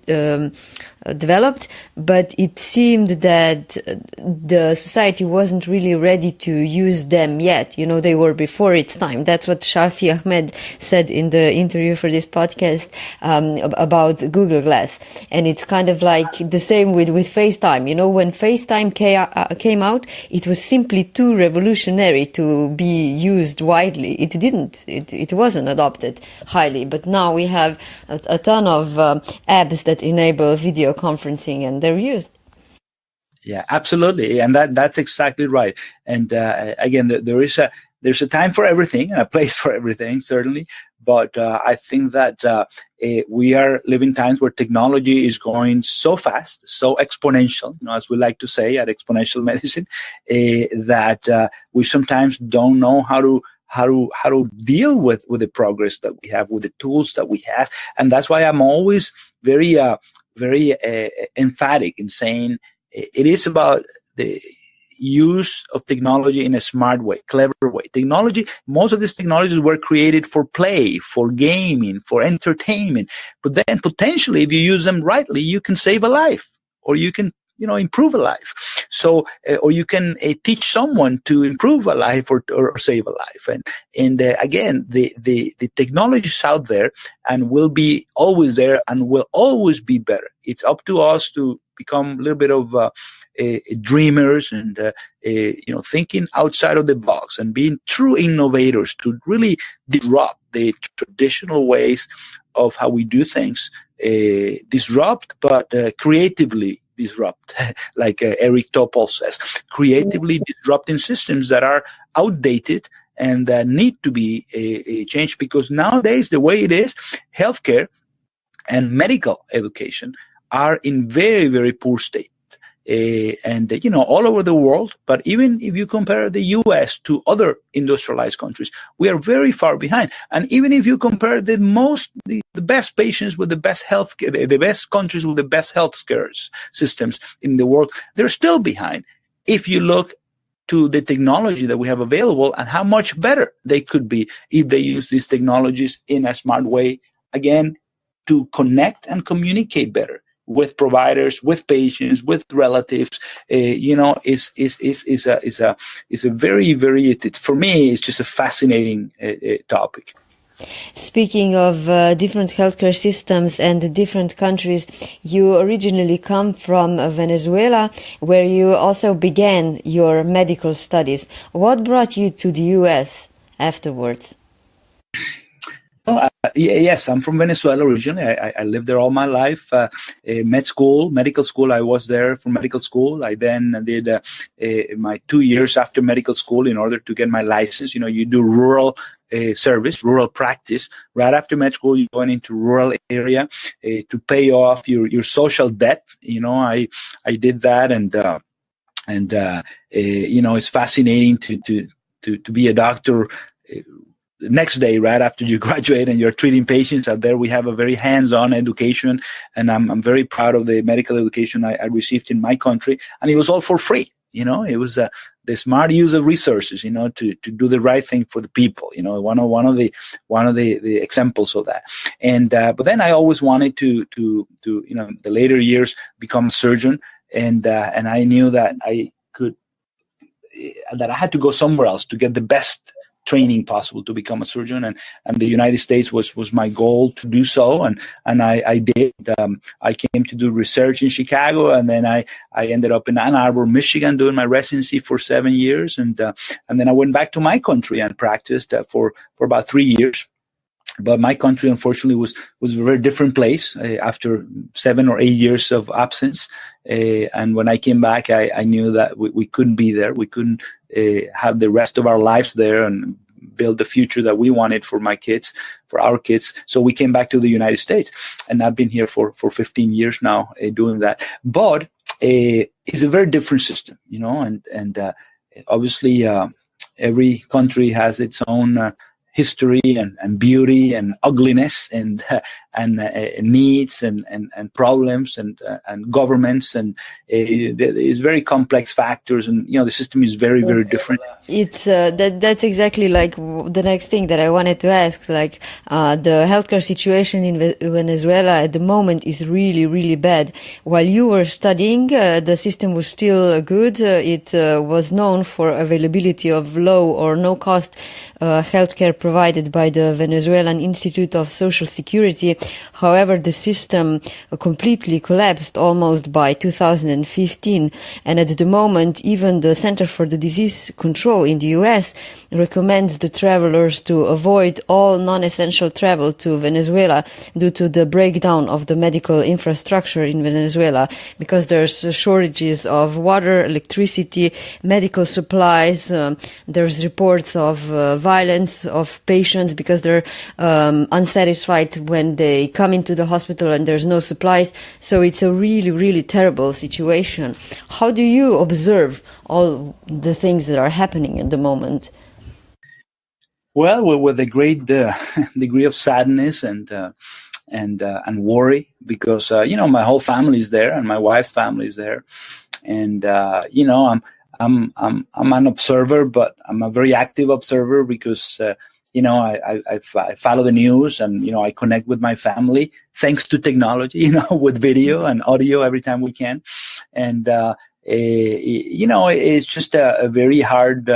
developed, but it seemed that the society wasn't really ready to use them yet. They were before its time. That's what Shafi Ahmed said in the interview for this podcast about Google Glass. And it's kind of like the same with FaceTime. When FaceTime came out, it was simply too revolutionary to be used widely. It wasn't adopted highly. But now we have a ton of apps that enable video conferencing, and they're used. Yeah, absolutely. And that's exactly right. And again, there's a time for everything and a place for everything, certainly. But I think that we are living times where technology is going so fast, so exponential, as we like to say at Exponential Medicine, that we sometimes don't know how to deal with the progress that we have, with the tools that we have. And that's why I'm always very emphatic in saying it is about the use of technology in a smart way, clever way. Most of these technologies were created for play, for gaming, for entertainment. But then potentially, if you use them rightly, you can save a life, or you can, improve a life. So, or you can teach someone to improve a life or save a life. And again, the technology is out there and will be always there and will always be better. It's up to us to become a little bit of dreamers and thinking outside of the box and being true innovators to really disrupt the traditional ways of how we do things. Disrupt, but creatively disrupt, like Eric Topol says, creatively disrupting systems that are outdated and that need to be changed, because nowadays the way it is, healthcare and medical education are in very, very poor state. All over the world, but even if you compare the U.S. to other industrialized countries, we are very far behind. And even if you compare the best patients with the best healthcare, the best countries with the best healthcare systems in the world, they're still behind. If you look to the technology that we have available and how much better they could be if they use these technologies in a smart way, again, to connect and communicate better with providers, with patients, with relatives, is a very, very, for me, it's just a fascinating topic. Speaking of different healthcare systems and different countries, you originally come from Venezuela, where you also began your medical studies. What brought you to the U.S. afterwards? Yes, I'm from Venezuela originally. I lived there all my life. Medical school, I was there for medical school. I then did my 2 years after medical school in order to get my license. You do rural service, rural practice. Right after med school, you're going into rural area to pay off your social debt. I did that, and it's fascinating to be a doctor. Next day, right after you graduate and you're treating patients out there, we have a very hands-on education, and I'm very proud of the medical education I received in my country, and it was all for free. It was the smart use of resources, to do the right thing for the people. One of the examples of that. And but then I always wanted to the later years become a surgeon, and I knew that I had to go somewhere else to get the best training possible to become a surgeon, and the United States was my goal to do so, and I did. I came to do research in Chicago, and then I ended up in Ann Arbor, Michigan, doing my residency for 7 years, and then I went back to my country and practiced for about 3 years. But my country, unfortunately, was a very different place after 7 or 8 years of absence. And when I came back, I knew that we couldn't be there. We couldn't have the rest of our lives there and build the future that we wanted for my kids, for our kids. So we came back to the United States, and I've been here for 15 years now doing that. But it's a very different system, and obviously every country has its own history and beauty and ugliness and needs and problems and governments, and it's very complex factors, and the system is very, very different. It's that's exactly like the next thing that I wanted to ask. Like the healthcare situation in Venezuela at the moment is really, really bad. While you were studying, the system was still good. It was known for availability of low or no cost healthcare provided by the Venezuelan Institute of Social Security. However, the system completely collapsed almost by 2015. And at the moment, even the Center for the Disease Control in the US recommends the travelers to avoid all non-essential travel to Venezuela due to the breakdown of the medical infrastructure in Venezuela, because there's shortages of water, electricity, medical supplies. There's reports of violence of patients because they're unsatisfied when they come into the hospital and there's no supplies. So it's a really, really terrible situation. How do you observe all the things that are happening at the moment? Well, with a great degree of sadness and worry, because my whole family is there and my wife's family is there, and I'm an observer, but I'm a very active observer because I follow the news, and I connect with my family thanks to technology, with video and audio every time we can, and it's just a very hard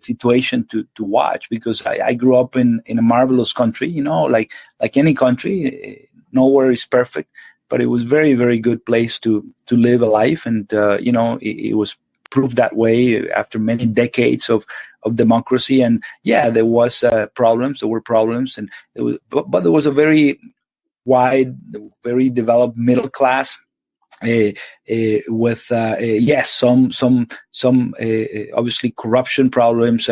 situation to watch, because I grew up in a marvelous country, like any country, nowhere is perfect, but it was very, very good place to live a life, and it was proved that way after many decades of democracy. And there was problems, and but there was a very wide, very developed middle class, with some obviously corruption problems,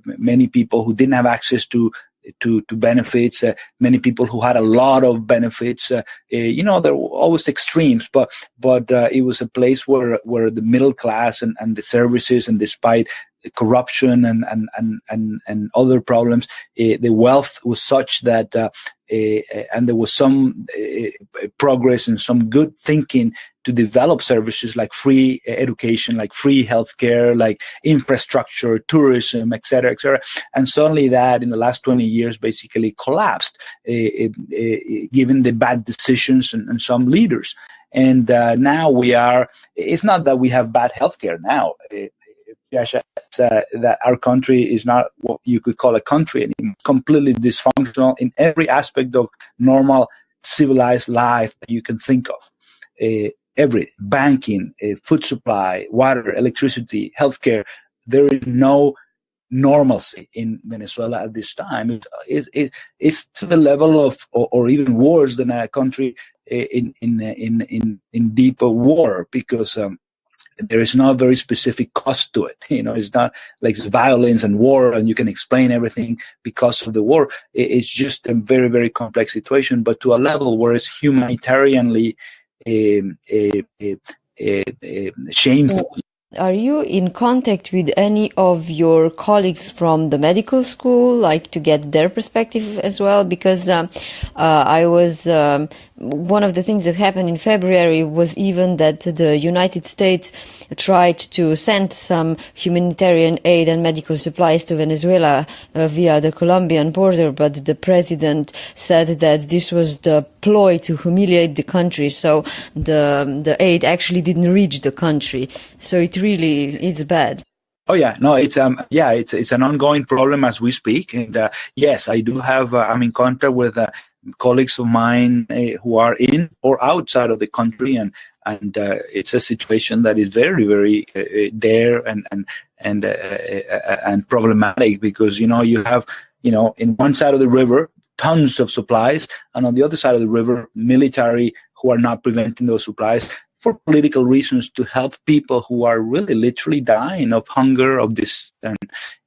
many people who didn't have access to benefits, many people who had a lot of benefits. There were always extremes, but it was a place where the middle class and the services, and despite corruption and other problems, the wealth was such that and there was some progress and some good thinking to develop services like free education, like free healthcare, like infrastructure, tourism, et cetera, and suddenly that in the last 20 years basically collapsed, given the bad decisions and some leaders. And now it's not that we have bad healthcare now. That our country is not what you could call a country anymore. Completely dysfunctional in every aspect of normal civilized life that you can think of. Every banking, food supply, water, electricity, healthcare. There is no normalcy in Venezuela at this time. It's to the level of, or even worse than a country in deeper war, because there is not a very specific cost to it. It's not like it's violence and war, and you can explain everything because of the war. It's just a very, very complex situation, but to a level where it's humanitarianly shameful. Are you in contact with any of your colleagues from the medical school, like to get their perspective as well? Because I was one of the things that happened in February was even that the United States tried to send some humanitarian aid and medical supplies to Venezuela via the Colombian border, but the president said that this was the ploy to humiliate the country, so the aid actually didn't reach the country. So it's bad. Oh yeah, no, it's an ongoing problem as we speak, and yes, I do have. I'm in contact with colleagues of mine who are in or outside of the country, and it's a situation that is very, very there and problematic, because you have in one side of the river tons of supplies, and on the other side of the river military who are not preventing those supplies for political reasons, to help people who are really literally dying of hunger, of this, and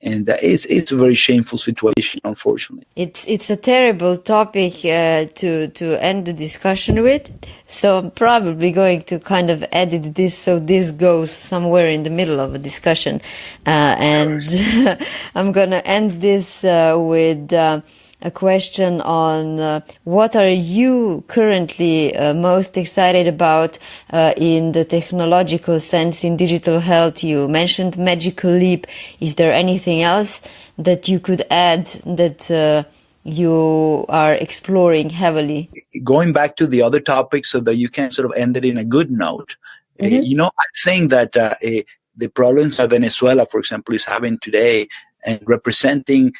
it's a very shameful situation, unfortunately. It's a terrible topic to end the discussion with, so I'm probably going to kind of edit this so this goes somewhere in the middle of a discussion, and I'm gonna end this with a question on what are you currently most excited about in the technological sense in digital health? You mentioned Magical Leap. Is there anything else that you could add that you are exploring heavily? Going back to the other topic so that you can sort of end it in a good note, I think that the problems that Venezuela, for example, is having today and representing,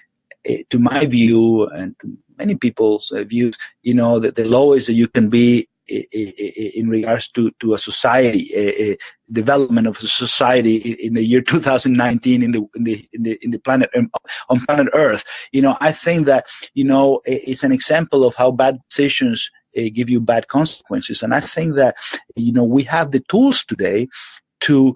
to my view and to many people's views, that the lowest that you can be in regards to a society, a development of a society in the year 2019 in the planet, on planet Earth. I think that it's an example of how bad decisions give you bad consequences, and I think that we have the tools today to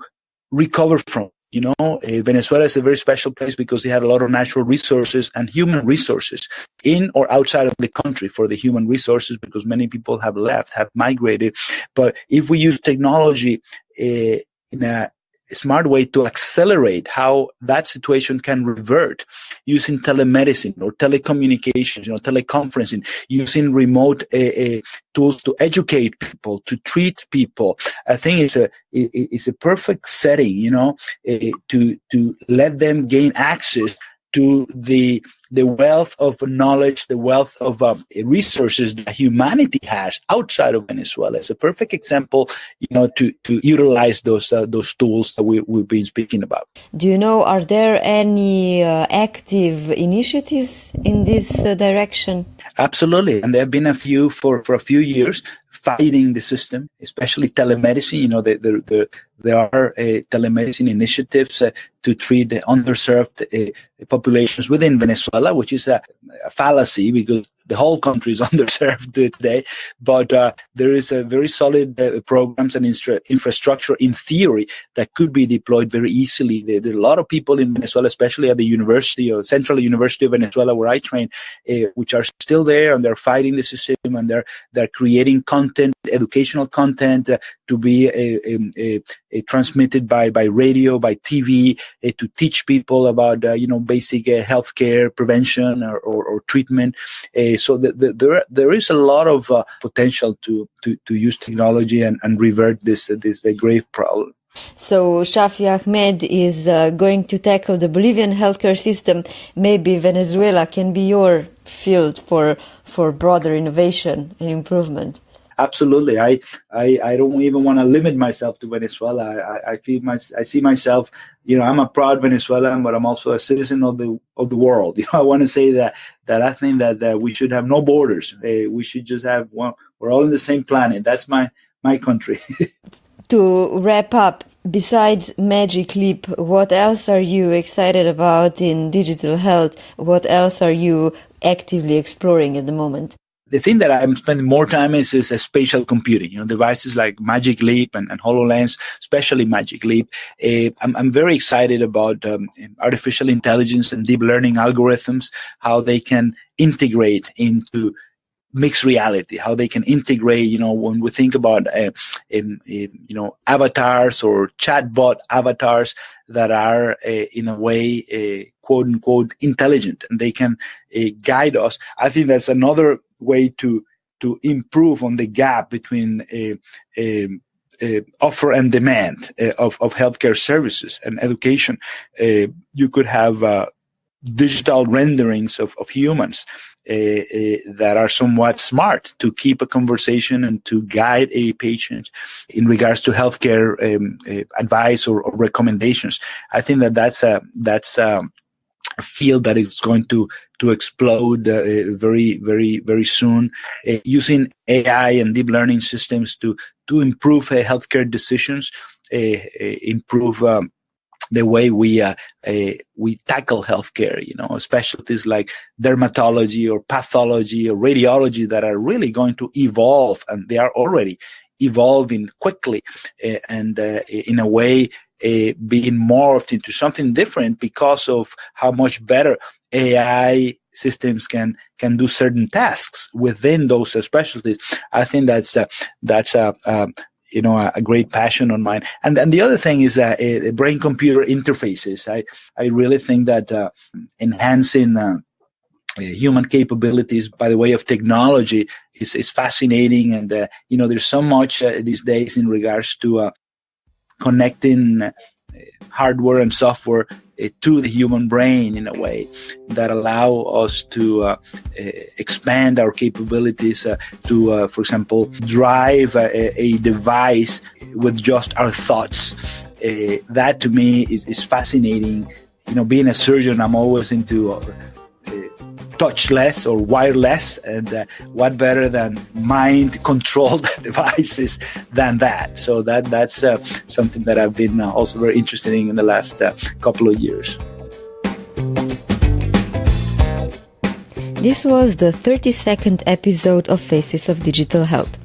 recover from. Venezuela is a very special place because they have a lot of natural resources and human resources in or outside of the country. For the human resources, because many people have left, have migrated. But if we use technology in a smart way to accelerate how that situation can revert, using telemedicine or telecommunications, teleconferencing, using remote tools to educate people, to treat people, I think it's a perfect setting, to let them gain access to the wealth of knowledge, the wealth of resources that humanity has outside of Venezuela. It's a perfect example, to utilize those tools that we've been speaking about. Do you know, are there any active initiatives in this direction? Absolutely, and there have been a few for a few years fighting the system, especially telemedicine. There are telemedicine initiatives to treat the underserved populations within Venezuela, which is a fallacy because the whole country is underserved today. But there is a very solid programs and infrastructure in theory that could be deployed very easily. There are a lot of people in Venezuela, especially at the University or Central University of Venezuela, where I train, which are still there, and they're fighting the system, and they're creating content, educational content to be transmitted by radio, by TV, to teach people about basic healthcare prevention or treatment. So there is a lot of potential to use technology and revert this grave problem. So Shafi Ahmed is going to tackle the Bolivian healthcare system. Maybe Venezuela can be your field for broader innovation and improvement. Absolutely. I don't even want to limit myself to Venezuela. I see myself, I'm a proud Venezuelan, but I'm also a citizen of the world. I want to say that I think that we should have no borders. We should just have one. We're all on the same planet. That's my country. To wrap up, besides Magic Leap, what else are you excited about in digital health? What else are you actively exploring at the moment? The thing that I'm spending more time is spatial computing. Devices like Magic Leap and HoloLens, especially Magic Leap. I'm very excited about artificial intelligence and deep learning algorithms, how they can integrate into mixed reality, how they can integrate, when we think about, avatars or chatbot avatars that are in a way, quote unquote, intelligent, and they can guide us. I think that's another way to improve on the gap between offer and demand of healthcare services and education. You could have digital renderings of humans that are somewhat smart to keep a conversation and to guide a patient in regards to healthcare advice or recommendations. I think that's a field that is going to explode very, very, very soon, using AI and deep learning systems to improve healthcare decisions, improve the way we tackle healthcare, specialties like dermatology or pathology or radiology that are really going to evolve, and they are already evolving quickly and in a way being morphed into something different because of how much better AI systems can do certain tasks within those specialties. I think that's a great passion on mine. And the other thing is brain-computer interfaces. I really think that enhancing human capabilities by the way of technology is fascinating. And, there's so much these days in regards to connecting hardware and software to the human brain in a way that allow us to expand our capabilities to, for example, drive a device with just our thoughts. That to me is fascinating. Being a surgeon, I'm always into touchless or wireless, and what better than mind-controlled devices than that? So that's something that I've been also very interested in the last couple of years. This was the 32nd episode of Faces of Digital Health.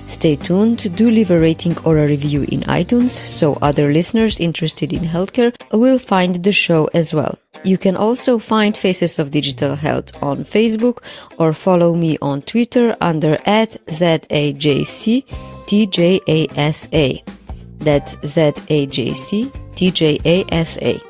Stay tuned, do leave a rating or a review in iTunes so other listeners interested in healthcare will find the show as well. You can also find Faces of Digital Health on Facebook or follow me on Twitter under @ZAJCTJASA. That's ZAJCTJASA.